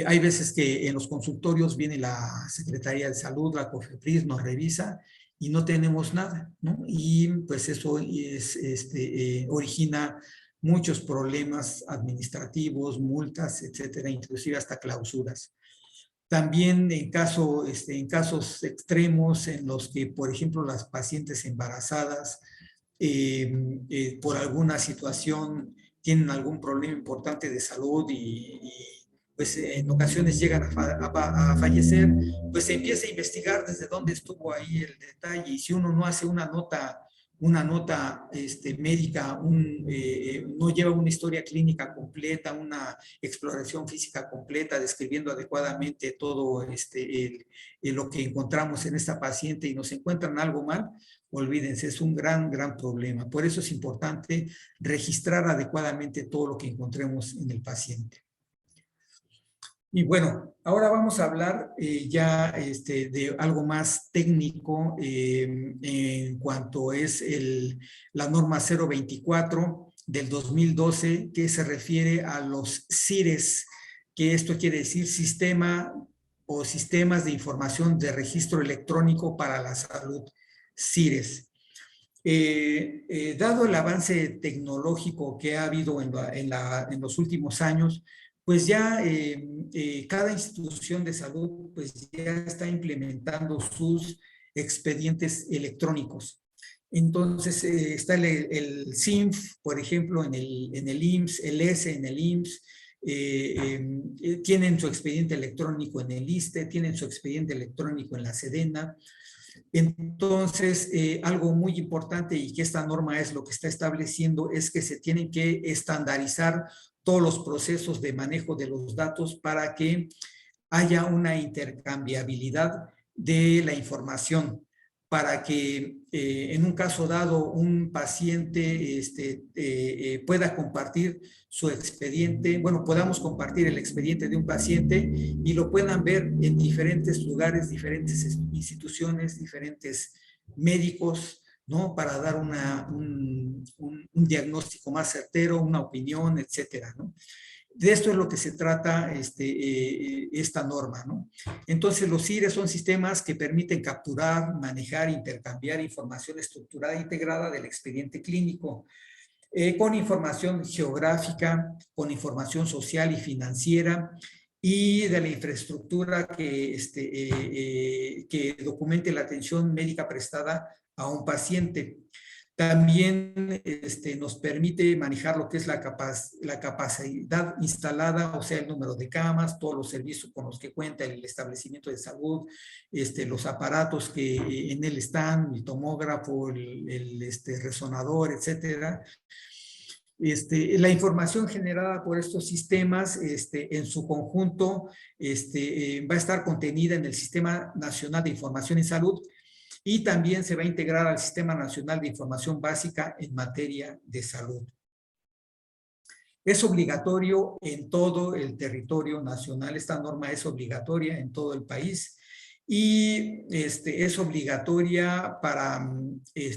Hay veces que en los consultorios viene la Secretaría de Salud, la COFEPRIS, nos revisa y no tenemos nada, ¿no? Y pues eso origina muchos problemas administrativos, multas, etcétera, inclusive hasta clausuras. También en casos extremos en los que, por ejemplo, las pacientes embarazadas por alguna situación tienen algún problema importante de salud y pues en ocasiones llegan a fallecer, pues se empieza a investigar desde dónde estuvo ahí el detalle, y si uno no hace una nota médica, no lleva una historia clínica completa, una exploración física completa, describiendo adecuadamente todo lo que encontramos en esta paciente y nos encuentran algo mal, olvídense, es un gran problema. Por eso es importante registrar adecuadamente todo lo que encontremos en el paciente. Y bueno, ahora vamos a hablar ya de algo más técnico en cuanto es la norma 024 del 2012, que se refiere a los CIRES, que esto quiere decir Sistema o Sistemas de Información de Registro Electrónico para la Salud, CIRES. Dado el avance tecnológico que ha habido en los últimos años, pues ya cada institución de salud pues ya está implementando sus expedientes electrónicos. Entonces está el CINF, por ejemplo, en el IMSS, el ESE en el IMSS, tienen su expediente electrónico en el ISSSTE, tienen su expediente electrónico en la SEDENA. Entonces, algo muy importante y que esta norma es lo que está estableciendo es que se tienen que estandarizar todos los procesos de manejo de los datos para que haya una intercambiabilidad de la información, para que en un caso dado un paciente pueda compartir su expediente, bueno, podamos compartir el expediente de un paciente y lo puedan ver en diferentes lugares, diferentes instituciones, diferentes médicos, ¿no? Para dar un diagnóstico más certero, una opinión, etcétera, ¿no? De esto es lo que se trata esta norma, ¿no? Entonces, los CIRES son sistemas que permiten capturar, manejar, intercambiar información estructurada e integrada del expediente clínico, con información geográfica, con información social y financiera, y de la infraestructura que documente la atención médica prestada a un paciente. También nos permite manejar lo que es la capacidad instalada, o sea, el número de camas, todos los servicios con los que cuenta el establecimiento de salud, los aparatos que en él están, el tomógrafo, el resonador, etcétera. La información generada por estos sistemas en su conjunto va a estar contenida en el Sistema Nacional de Información en Salud, y también se va a integrar al Sistema Nacional de Información Básica en materia de salud. Es obligatorio en todo el territorio nacional, esta norma es obligatoria en todo el país y es obligatoria para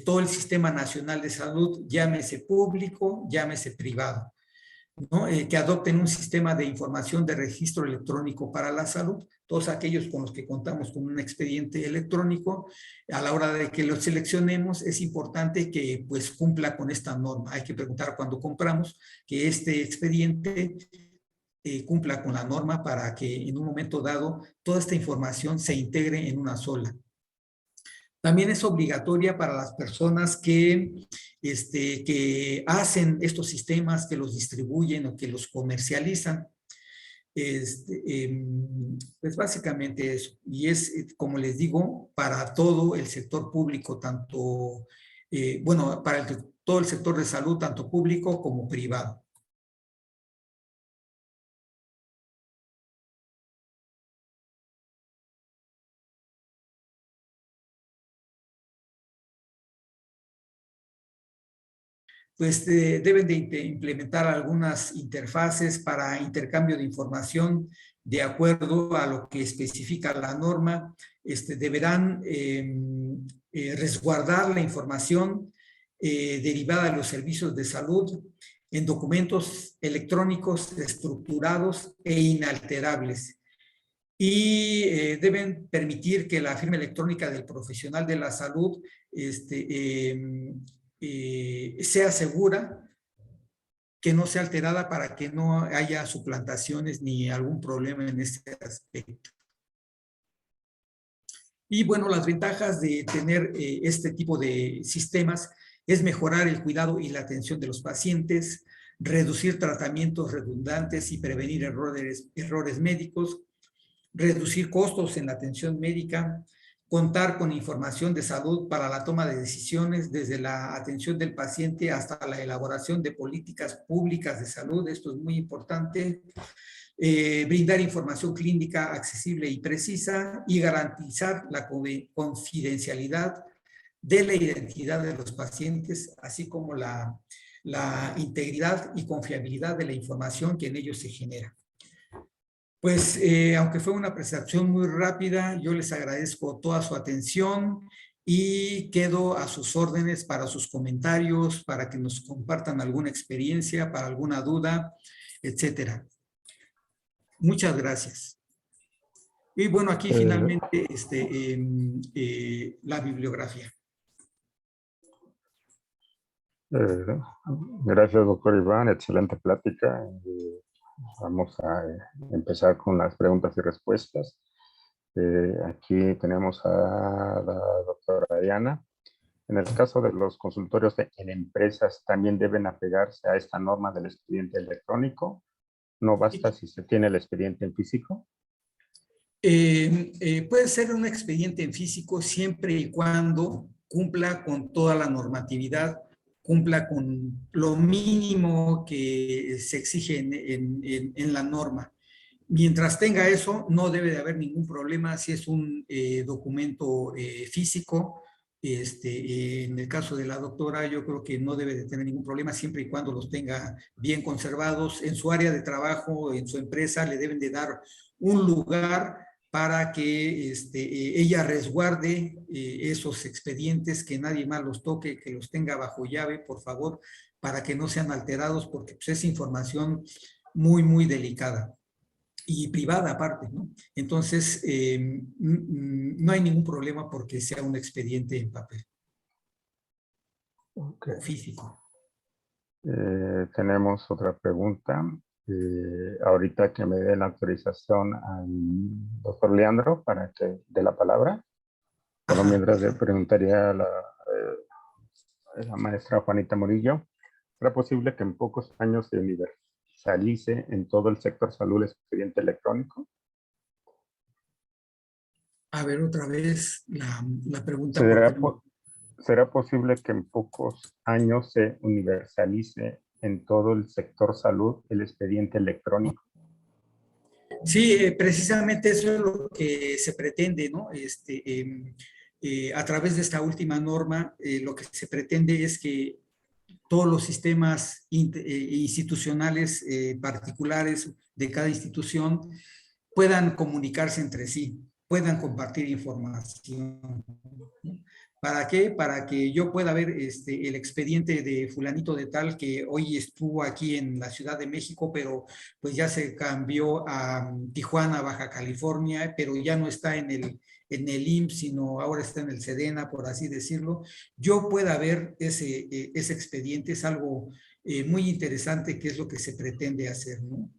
todo el Sistema Nacional de Salud, llámese público, llámese privado. ¿no? Que adopten un sistema de información de registro electrónico para la salud. Todos aquellos con los que contamos con un expediente electrónico, a la hora de que lo seleccionemos, es importante que pues cumpla con esta norma. Hay que preguntar cuando compramos que este expediente cumpla con la norma para que en un momento dado toda esta información se integre en una sola. También es obligatoria para las personas que hacen estos sistemas, que los distribuyen o que los comercializan. Pues básicamente eso. Y es, como les digo, para todo el sector público, tanto, bueno, para todo el sector de salud, tanto público como privado. Pues deben de implementar algunas interfaces para intercambio de información de acuerdo a lo que especifica la norma. Deberán resguardar la información derivada de los servicios de salud en documentos electrónicos estructurados e inalterables. Y deben permitir que la firma electrónica del profesional de la salud sea segura, que no sea alterada para que no haya suplantaciones ni algún problema en este aspecto. Y bueno, las ventajas de tener este tipo de sistemas es mejorar el cuidado y la atención de los pacientes, reducir tratamientos redundantes y prevenir errores médicos, reducir costos en la atención médica, contar con información de salud para la toma de decisiones desde la atención del paciente hasta la elaboración de políticas públicas de salud. Esto es muy importante. Brindar información clínica accesible y precisa y garantizar la confidencialidad de la identidad de los pacientes, así como la integridad y confiabilidad de la información que en ellos se genera. Pues, aunque fue una presentación muy rápida, yo les agradezco toda su atención y quedo a sus órdenes para sus comentarios, para que nos compartan alguna experiencia, para alguna duda, etcétera. Muchas gracias. Y bueno, aquí finalmente la bibliografía. Gracias, doctor Iván. Excelente plática. Vamos a empezar con las preguntas y respuestas. Aquí tenemos a la doctora Diana. En el caso de los consultorios en empresas, ¿también deben apegarse a esta norma del expediente electrónico? ¿No basta si se tiene el expediente en físico? Puede ser un expediente en físico siempre y cuando cumpla con toda la normatividad, cumpla con lo mínimo que se exige en la norma. Mientras tenga eso, no debe de haber ningún problema si es un documento físico. En el caso de la doctora, yo creo que no debe de tener ningún problema siempre y cuando los tenga bien conservados. En su área de trabajo, en su empresa, le deben de dar un lugar para que ella resguarde esos expedientes, que nadie más los toque, que los tenga bajo llave, por favor, para que no sean alterados, porque pues, es información muy, muy delicada y privada aparte, ¿no? Entonces, no hay ningún problema porque sea un expediente en papel. Okay. O físico. Tenemos otra pregunta. Ahorita que me dé la autorización al doctor Leandro para que dé la palabra. Pero mientras le preguntaría a la maestra Juanita Murillo, ¿será posible que en pocos años se universalice en todo el sector salud el expediente electrónico? A ver, otra vez la pregunta. ¿Será posible que en pocos años se universalice en todo el sector salud el expediente electrónico? Sí, precisamente eso es lo que se pretende, ¿no? A través de esta última norma, lo que se pretende es que todos los sistemas institucionales particulares de cada institución puedan comunicarse entre sí, puedan compartir información, ¿no? ¿Para qué? Para que yo pueda ver el expediente de fulanito de tal que hoy estuvo aquí en la Ciudad de México, pero pues ya se cambió a Tijuana, Baja California, pero ya no está en el IMSS, sino ahora está en el SEDENA, por así decirlo. Yo pueda ver ese expediente, es algo muy interesante, que es lo que se pretende hacer, ¿no?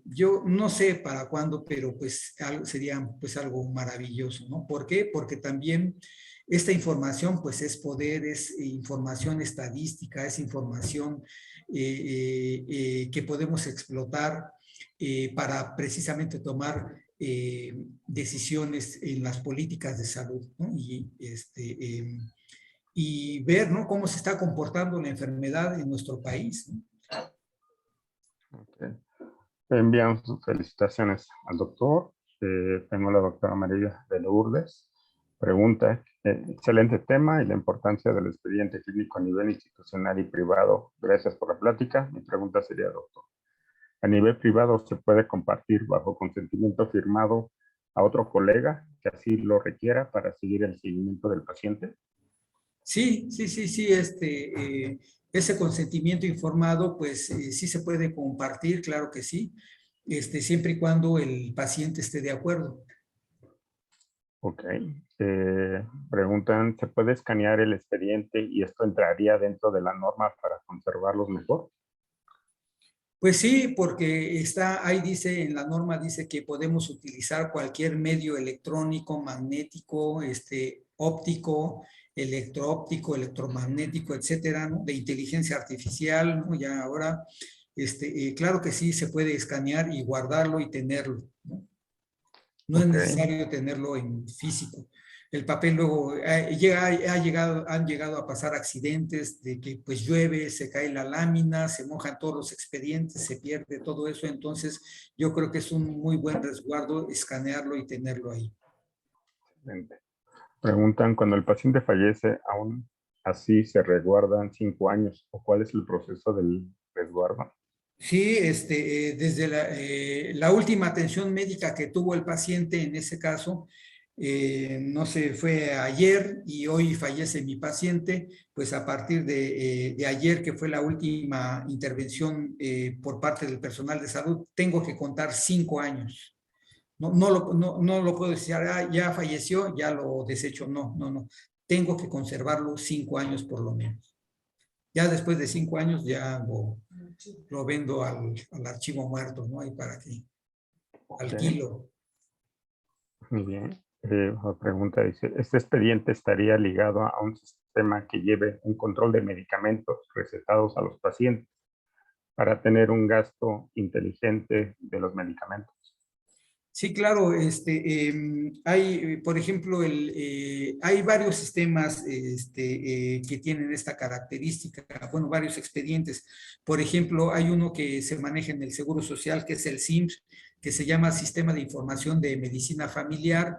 Yo no sé para cuándo, pero pues sería pues algo maravilloso, ¿no? ¿Por qué? Porque también esta información pues es poder, es información estadística, es información que podemos explotar para precisamente tomar decisiones en las políticas de salud, ¿no? Y ver, ¿no?, cómo se está comportando la enfermedad en nuestro país, ¿no? Okay. Enviamos sus felicitaciones al doctor. Tengo la doctora María de Lourdes. Pregunta, excelente tema y la importancia del expediente clínico a nivel institucional y privado. Gracias por la plática. Mi pregunta sería, doctor, ¿a nivel privado se puede compartir bajo consentimiento firmado a otro colega que así lo requiera para seguir el seguimiento del paciente? Sí, ese consentimiento informado, pues sí se puede compartir, claro que sí, siempre y cuando el paciente esté de acuerdo. Ok. Preguntan, ¿se puede escanear el expediente y esto entraría dentro de la norma para conservarlos mejor? Pues sí, porque ahí dice, en la norma dice que podemos utilizar cualquier medio electrónico, magnético, óptico, electroóptico, electromagnético, etcétera, ¿no?, de inteligencia artificial, ¿no? Ya ahora, claro que sí, se puede escanear y guardarlo y tenerlo, ¿no? No es Ok. necesario tenerlo en físico. El papel luego han llegado a pasar accidentes de que pues llueve, se cae la lámina, se mojan todos los expedientes, se pierde todo eso. Entonces yo creo que es un muy buen resguardo escanearlo y tenerlo ahí. Excelente. Preguntan, cuando el paciente fallece, ¿aún así se resguardan 5 años? ¿O cuál es el proceso del resguardo? Sí, desde la última atención médica que tuvo el paciente, en ese caso, no sé, fue ayer y hoy fallece mi paciente, pues a partir de ayer, que fue la última intervención por parte del personal de salud, tengo que contar 5 años. No lo puedo decir, ya falleció, ya lo desecho, no. Tengo que conservarlo 5 años por lo menos. Ya después de 5 años ya lo vendo al archivo muerto, ¿no? Ahí para que alquilo. Muy bien. La pregunta dice, ¿este expediente estaría ligado a un sistema que lleve un control de medicamentos recetados a los pacientes para tener un gasto inteligente de los medicamentos? Sí, claro, hay, por ejemplo, hay varios sistemas que tienen esta característica, bueno, varios expedientes. Por ejemplo, hay uno que se maneja en el Seguro Social, que es el SIMS, que se llama Sistema de Información de Medicina Familiar,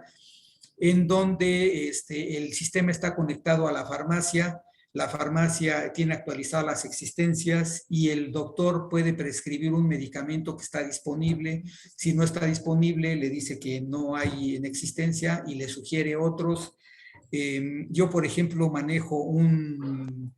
en donde el sistema está conectado a la farmacia tiene actualizadas las existencias y el doctor puede prescribir un medicamento que está disponible. Si no está disponible, le dice que no hay en existencia y le sugiere otros. Yo, por ejemplo, manejo un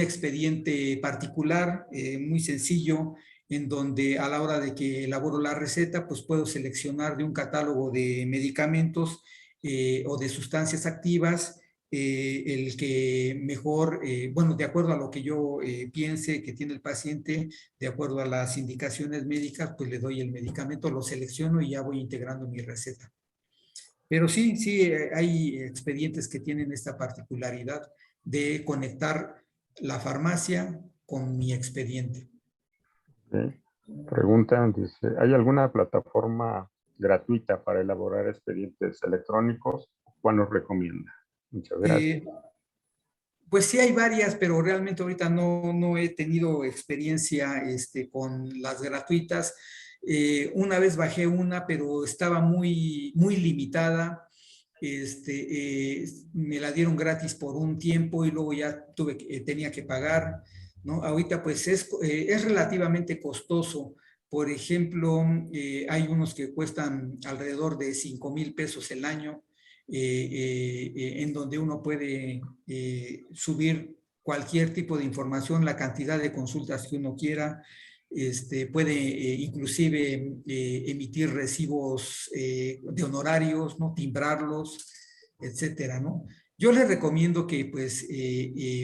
expediente particular, muy sencillo, en donde a la hora de que elaboro la receta, pues puedo seleccionar de un catálogo de medicamentos o de sustancias activas, el que mejor, bueno, de acuerdo a lo que yo piense que tiene el paciente, de acuerdo a las indicaciones médicas, pues le doy el medicamento, lo selecciono y ya voy integrando mi receta. Pero sí, hay expedientes que tienen esta particularidad de conectar la farmacia con mi expediente. ¿Sí? Preguntan, dice, ¿hay alguna plataforma gratuita para elaborar expedientes electrónicos? ¿Cuál nos recomienda? Muchas gracias. Pues sí hay varias, pero realmente ahorita no he tenido experiencia con las gratuitas. Una vez bajé una, pero estaba muy limitada. Me la dieron gratis por un tiempo y luego ya tenía que pagar, ¿no? Ahorita pues es relativamente costoso. Por ejemplo, hay unos que cuestan alrededor de 5,000 pesos el año. en donde uno puede subir cualquier tipo de información, la cantidad de consultas que uno quiera, puede inclusive emitir recibos de honorarios, ¿no? Timbrarlos, etcétera, ¿no? Yo les recomiendo que pues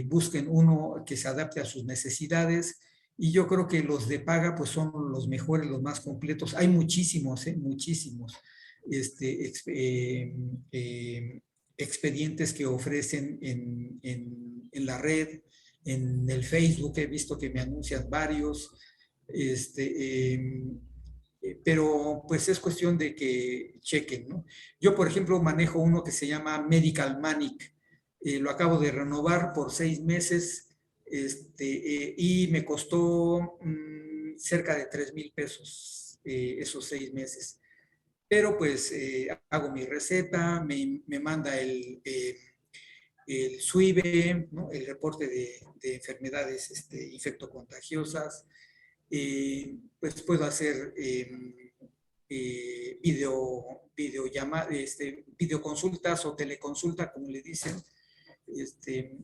busquen uno que se adapte a sus necesidades, y yo creo que los de paga pues son los mejores, los más completos. Hay muchísimos, muchísimos expedientes que ofrecen en la red, en el Facebook. He visto que me anuncian varios, pero pues es cuestión de que chequen, ¿no? Yo, por ejemplo, manejo uno que se llama Medical Manic. Lo acabo de renovar por 6 meses y me costó cerca de 3,000 pesos esos 6 meses. Pero pues hago mi receta, me manda el SUIBE, ¿no? El reporte de enfermedades infectocontagiosas. Pues puedo hacer videoconsultas o teleconsulta, como le dicen.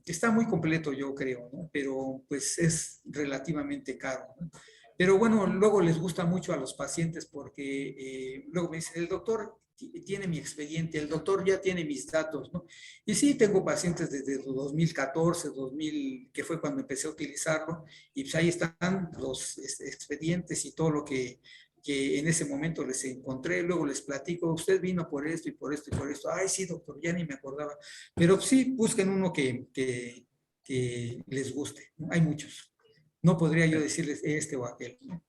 Está muy completo, yo creo, ¿no? Pero pues es relativamente caro, ¿no? Pero bueno, luego les gusta mucho a los pacientes porque luego me dicen, el doctor tiene mi expediente, el doctor ya tiene mis datos, ¿no? Y sí, tengo pacientes desde 2014, 2000, que fue cuando empecé a utilizarlo, y pues ahí están los expedientes y todo lo que en ese momento les encontré. Luego les platico, usted vino por esto y por esto y por esto. Ay, sí, doctor, ya ni me acordaba. Pero sí, busquen uno que les guste, ¿no? Hay muchos. No podría yo decirles este o aquel, ¿no?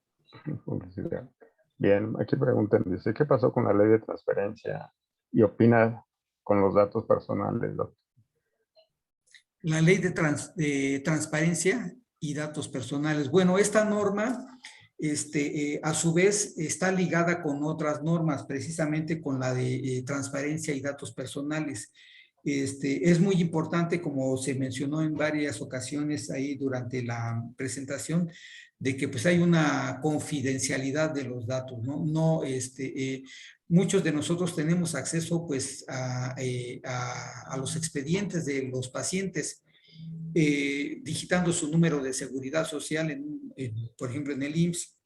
Publicidad. Bien, aquí preguntan, dice, ¿qué pasó con la ley de transparencia? ¿Y opina con los datos personales, doctor? La ley de transparencia y datos personales. Bueno, esta norma, a su vez, está ligada con otras normas, precisamente con la de transparencia y datos personales. Es muy importante, como se mencionó en varias ocasiones ahí durante la presentación, de que pues hay una confidencialidad de los datos, ¿no? No, muchos de nosotros tenemos acceso pues a los expedientes de los pacientes, digitando su número de seguridad social, por ejemplo, en el IMSS.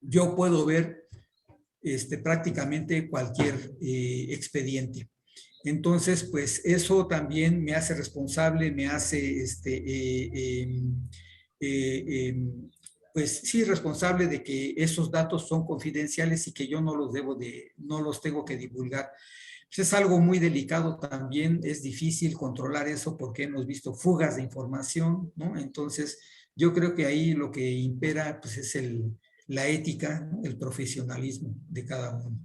Yo puedo ver prácticamente cualquier expediente. Entonces, pues eso también me hace responsable, me hace, pues sí, responsable de que esos datos son confidenciales y que yo no los tengo que divulgar. Pues es algo muy delicado también, es difícil controlar eso porque hemos visto fugas de información, ¿no? Entonces, yo creo que ahí lo que impera, pues es la ética, ¿no? El profesionalismo de cada uno.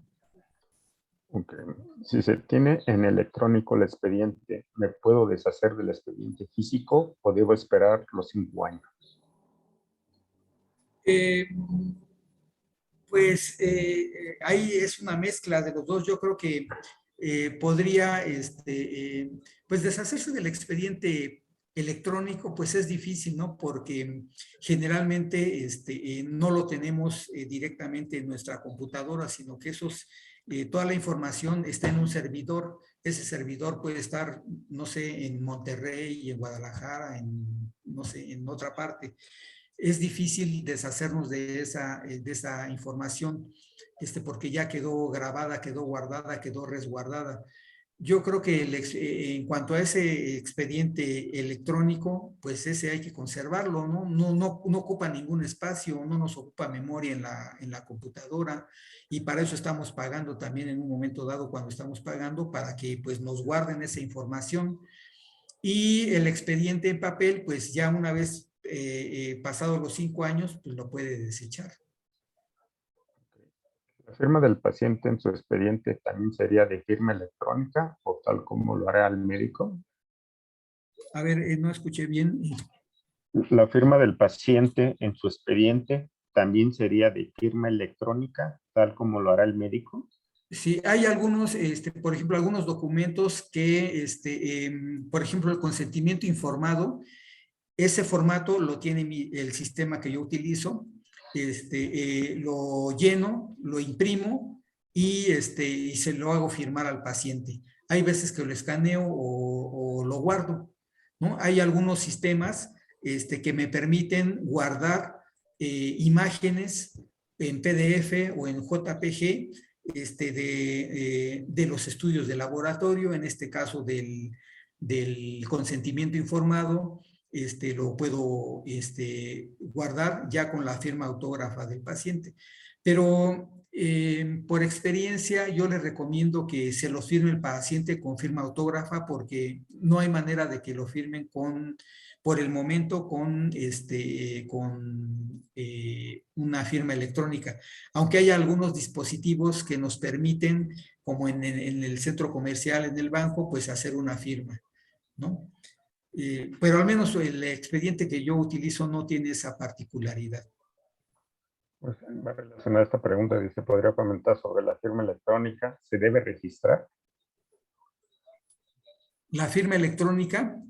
Okay. Si se tiene en electrónico el expediente, ¿me puedo deshacer del expediente físico o debo esperar los 5 años? Pues ahí es una mezcla de los dos. Yo creo que podría, pues deshacerse del expediente electrónico, pues es difícil, ¿no? Porque generalmente no lo tenemos directamente en nuestra computadora, sino que toda la información está en un servidor. Ese servidor puede estar, no sé, en Monterrey, en Guadalajara, no sé, en otra parte. Es difícil deshacernos de esa información, porque ya quedó grabada, quedó guardada, quedó resguardada. Yo creo que en cuanto a ese expediente electrónico, pues ese hay que conservarlo, ¿no? No ocupa ningún espacio, no nos ocupa memoria en la computadora, y para eso estamos pagando también en un momento dado, cuando estamos pagando, para que pues nos guarden esa información. Y el expediente en papel, pues ya una vez pasados los 5 años, pues lo puede desechar. ¿La firma del paciente en su expediente también sería de firma electrónica o tal como lo hará el médico? A ver, no escuché bien. ¿La firma del paciente en su expediente también sería de firma electrónica, tal como lo hará el médico? Sí, hay algunos, por ejemplo, algunos documentos que, por ejemplo, el consentimiento informado, ese formato lo tiene el sistema que yo utilizo. Lo lleno, lo imprimo y se lo hago firmar al paciente. hay veces que lo escaneo o lo guardo, ¿no? Hay algunos sistemas que me permiten guardar imágenes en PDF o en JPG de los estudios de laboratorio, en este caso del consentimiento informado, lo puedo guardar ya con la firma autógrafa del paciente. Pero por experiencia yo le recomiendo que se lo firme el paciente con firma autógrafa porque no hay manera de que lo firmen por el momento con una firma electrónica. Aunque hay algunos dispositivos que nos permiten, como en el centro comercial, en el banco, pues hacer una firma, ¿no? Pero al menos el expediente que yo utilizo no tiene esa particularidad. Pues va relacionada a esta pregunta, dice, ¿podría comentar sobre la firma electrónica? ¿Se debe registrar? La firma electrónica,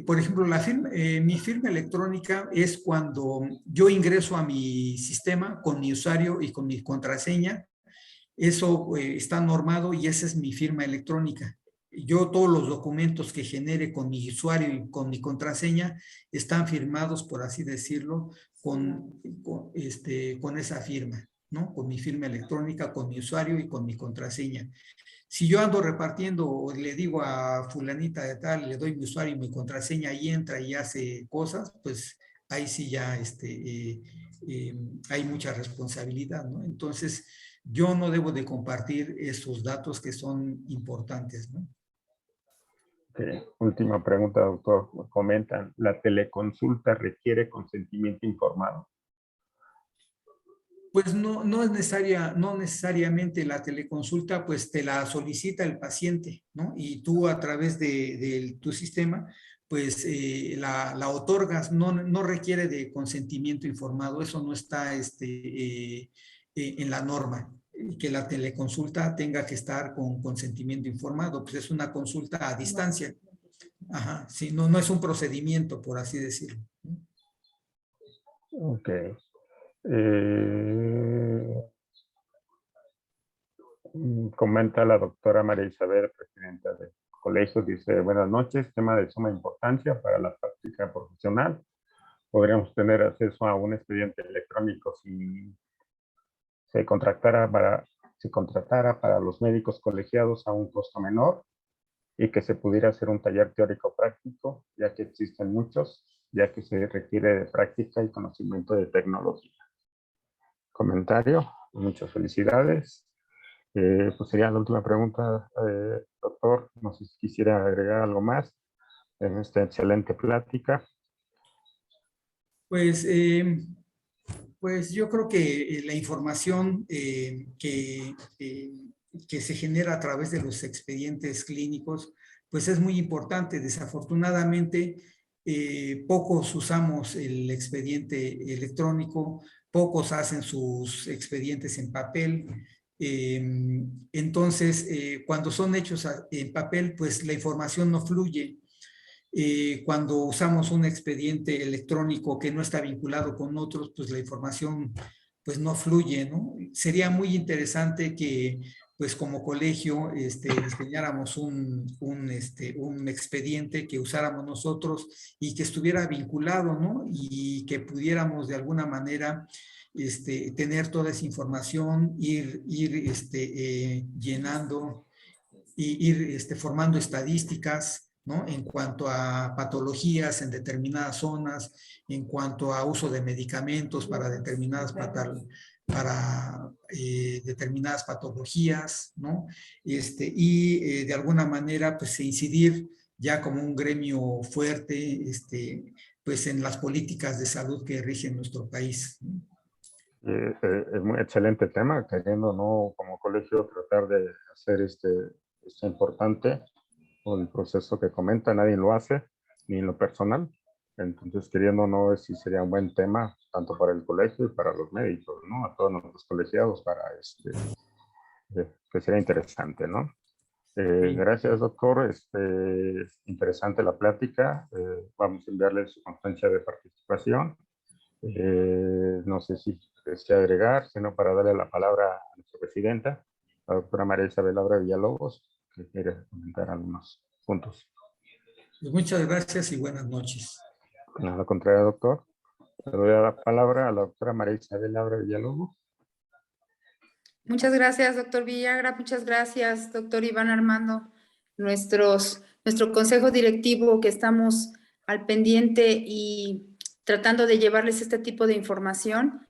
por ejemplo, mi firma electrónica es cuando yo ingreso a mi sistema con mi usuario y con mi contraseña. Eso está normado y esa es mi firma electrónica. Yo todos los documentos que genere con mi usuario y con mi contraseña están firmados, por así decirlo, con esa firma, ¿no? Con mi firma electrónica, con mi usuario y con mi contraseña. Si yo ando repartiendo o le digo a fulanita de tal, le doy mi usuario y mi contraseña y entra y hace cosas, pues ahí sí ya hay mucha responsabilidad, ¿no? Entonces, yo no debo de compartir esos datos que son importantes, ¿no? Okay. Última pregunta, doctor. Comentan, ¿la teleconsulta requiere consentimiento informado? Pues no es no necesariamente la teleconsulta, pues te la solicita el paciente, ¿no? Y tú a través de tu sistema, pues la otorgas, no requiere de consentimiento informado, eso no está en la norma, que la teleconsulta tenga que estar con consentimiento informado, pues es una consulta a distancia. Ajá, sí, no es un procedimiento, por así decirlo. Ok. Comenta la doctora María Isabel, presidenta del colegio, dice, buenas noches, tema de suma importancia para la práctica profesional. Podríamos tener acceso a un expediente electrónico si se contratara para los médicos colegiados a un costo menor y que se pudiera hacer un taller teórico práctico, ya que existen muchos, ya que se requiere de práctica y conocimiento de tecnología. Comentario, muchas felicidades. Pues sería la última pregunta, doctor. No sé si quisiera agregar algo más en esta excelente plática. Pues yo creo que la información que se genera a través de los expedientes clínicos, pues es muy importante. Desafortunadamente, pocos usamos el expediente electrónico, pocos hacen sus expedientes en papel. Entonces, cuando son hechos en papel, pues la información no fluye. Cuando usamos un expediente electrónico que no está vinculado con otros, pues la información pues no fluye, ¿no? Sería muy interesante que pues como colegio diseñáramos un expediente que usáramos nosotros y que estuviera vinculado, ¿no? Y que pudiéramos de alguna manera tener toda esa información, ir llenando y ir formando estadísticas, ¿no? En cuanto a patologías en determinadas zonas, en cuanto a uso de medicamentos para determinadas determinadas patologías, ¿no? De alguna manera, pues, incidir ya como un gremio fuerte, pues, en las políticas de salud que rigen nuestro país, ¿no? Es un excelente tema, queriendo no como colegio tratar de hacer esto importante, o el proceso que comenta, nadie lo hace, ni en lo personal. Entonces, queriendo no, si sería un buen tema, tanto para el colegio y para los médicos, ¿no? A todos nuestros colegiados, para que sería interesante, ¿no? Sí. Gracias, doctor. Interesante la plática. Vamos a enviarle su constancia de participación. No sé si desea agregar, sino para darle la palabra a nuestra presidenta, la doctora María Isabel Laura Villalobos, que quiere comentar algunos puntos. Pues muchas gracias y buenas noches. Nada contrario, doctor. Le doy la palabra a la doctora María Isabel Laura Villalobos. Muchas gracias, doctor Villagra. Muchas gracias, doctor Iván Armando. Nuestro consejo directivo que estamos al pendiente y tratando de llevarles este tipo de información.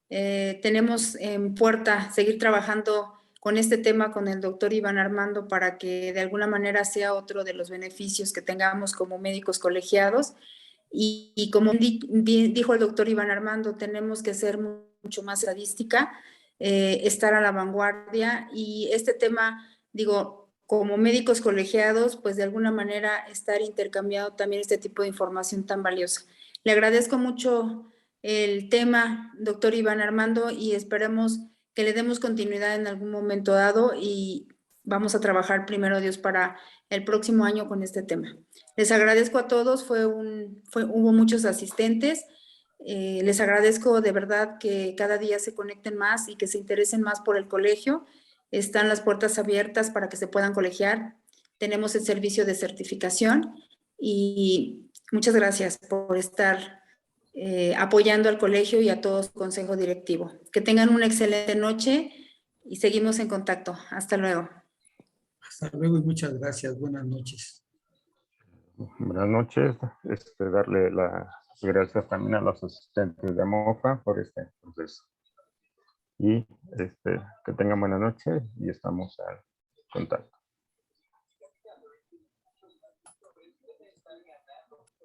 Tenemos en puerta seguir trabajando con este tema con el doctor Iván Armando para que de alguna manera sea otro de los beneficios que tengamos como médicos colegiados. Y como dijo el doctor Iván Armando, tenemos que ser mucho más estadística, estar a la vanguardia y este tema, digo, como médicos colegiados, pues de alguna manera estar intercambiando también este tipo de información tan valiosa. Le agradezco mucho el tema, doctor Iván Armando, y esperemos que le demos continuidad en algún momento dado y vamos a trabajar primero Dios para el próximo año con este tema. Les agradezco a todos, hubo muchos asistentes. Les agradezco de verdad que cada día se conecten más y que se interesen más por el colegio. Están las puertas abiertas para que se puedan colegiar. Tenemos el servicio de certificación y muchas gracias por estar apoyando al colegio y a todo su consejo directivo. Que tengan una excelente noche y seguimos en contacto. Hasta luego. Hasta luego y muchas gracias. Buenas noches. Buenas noches. Darle las gracias también a los asistentes de MOFA por este proceso. Y que tengan buena noche y estamos al contacto.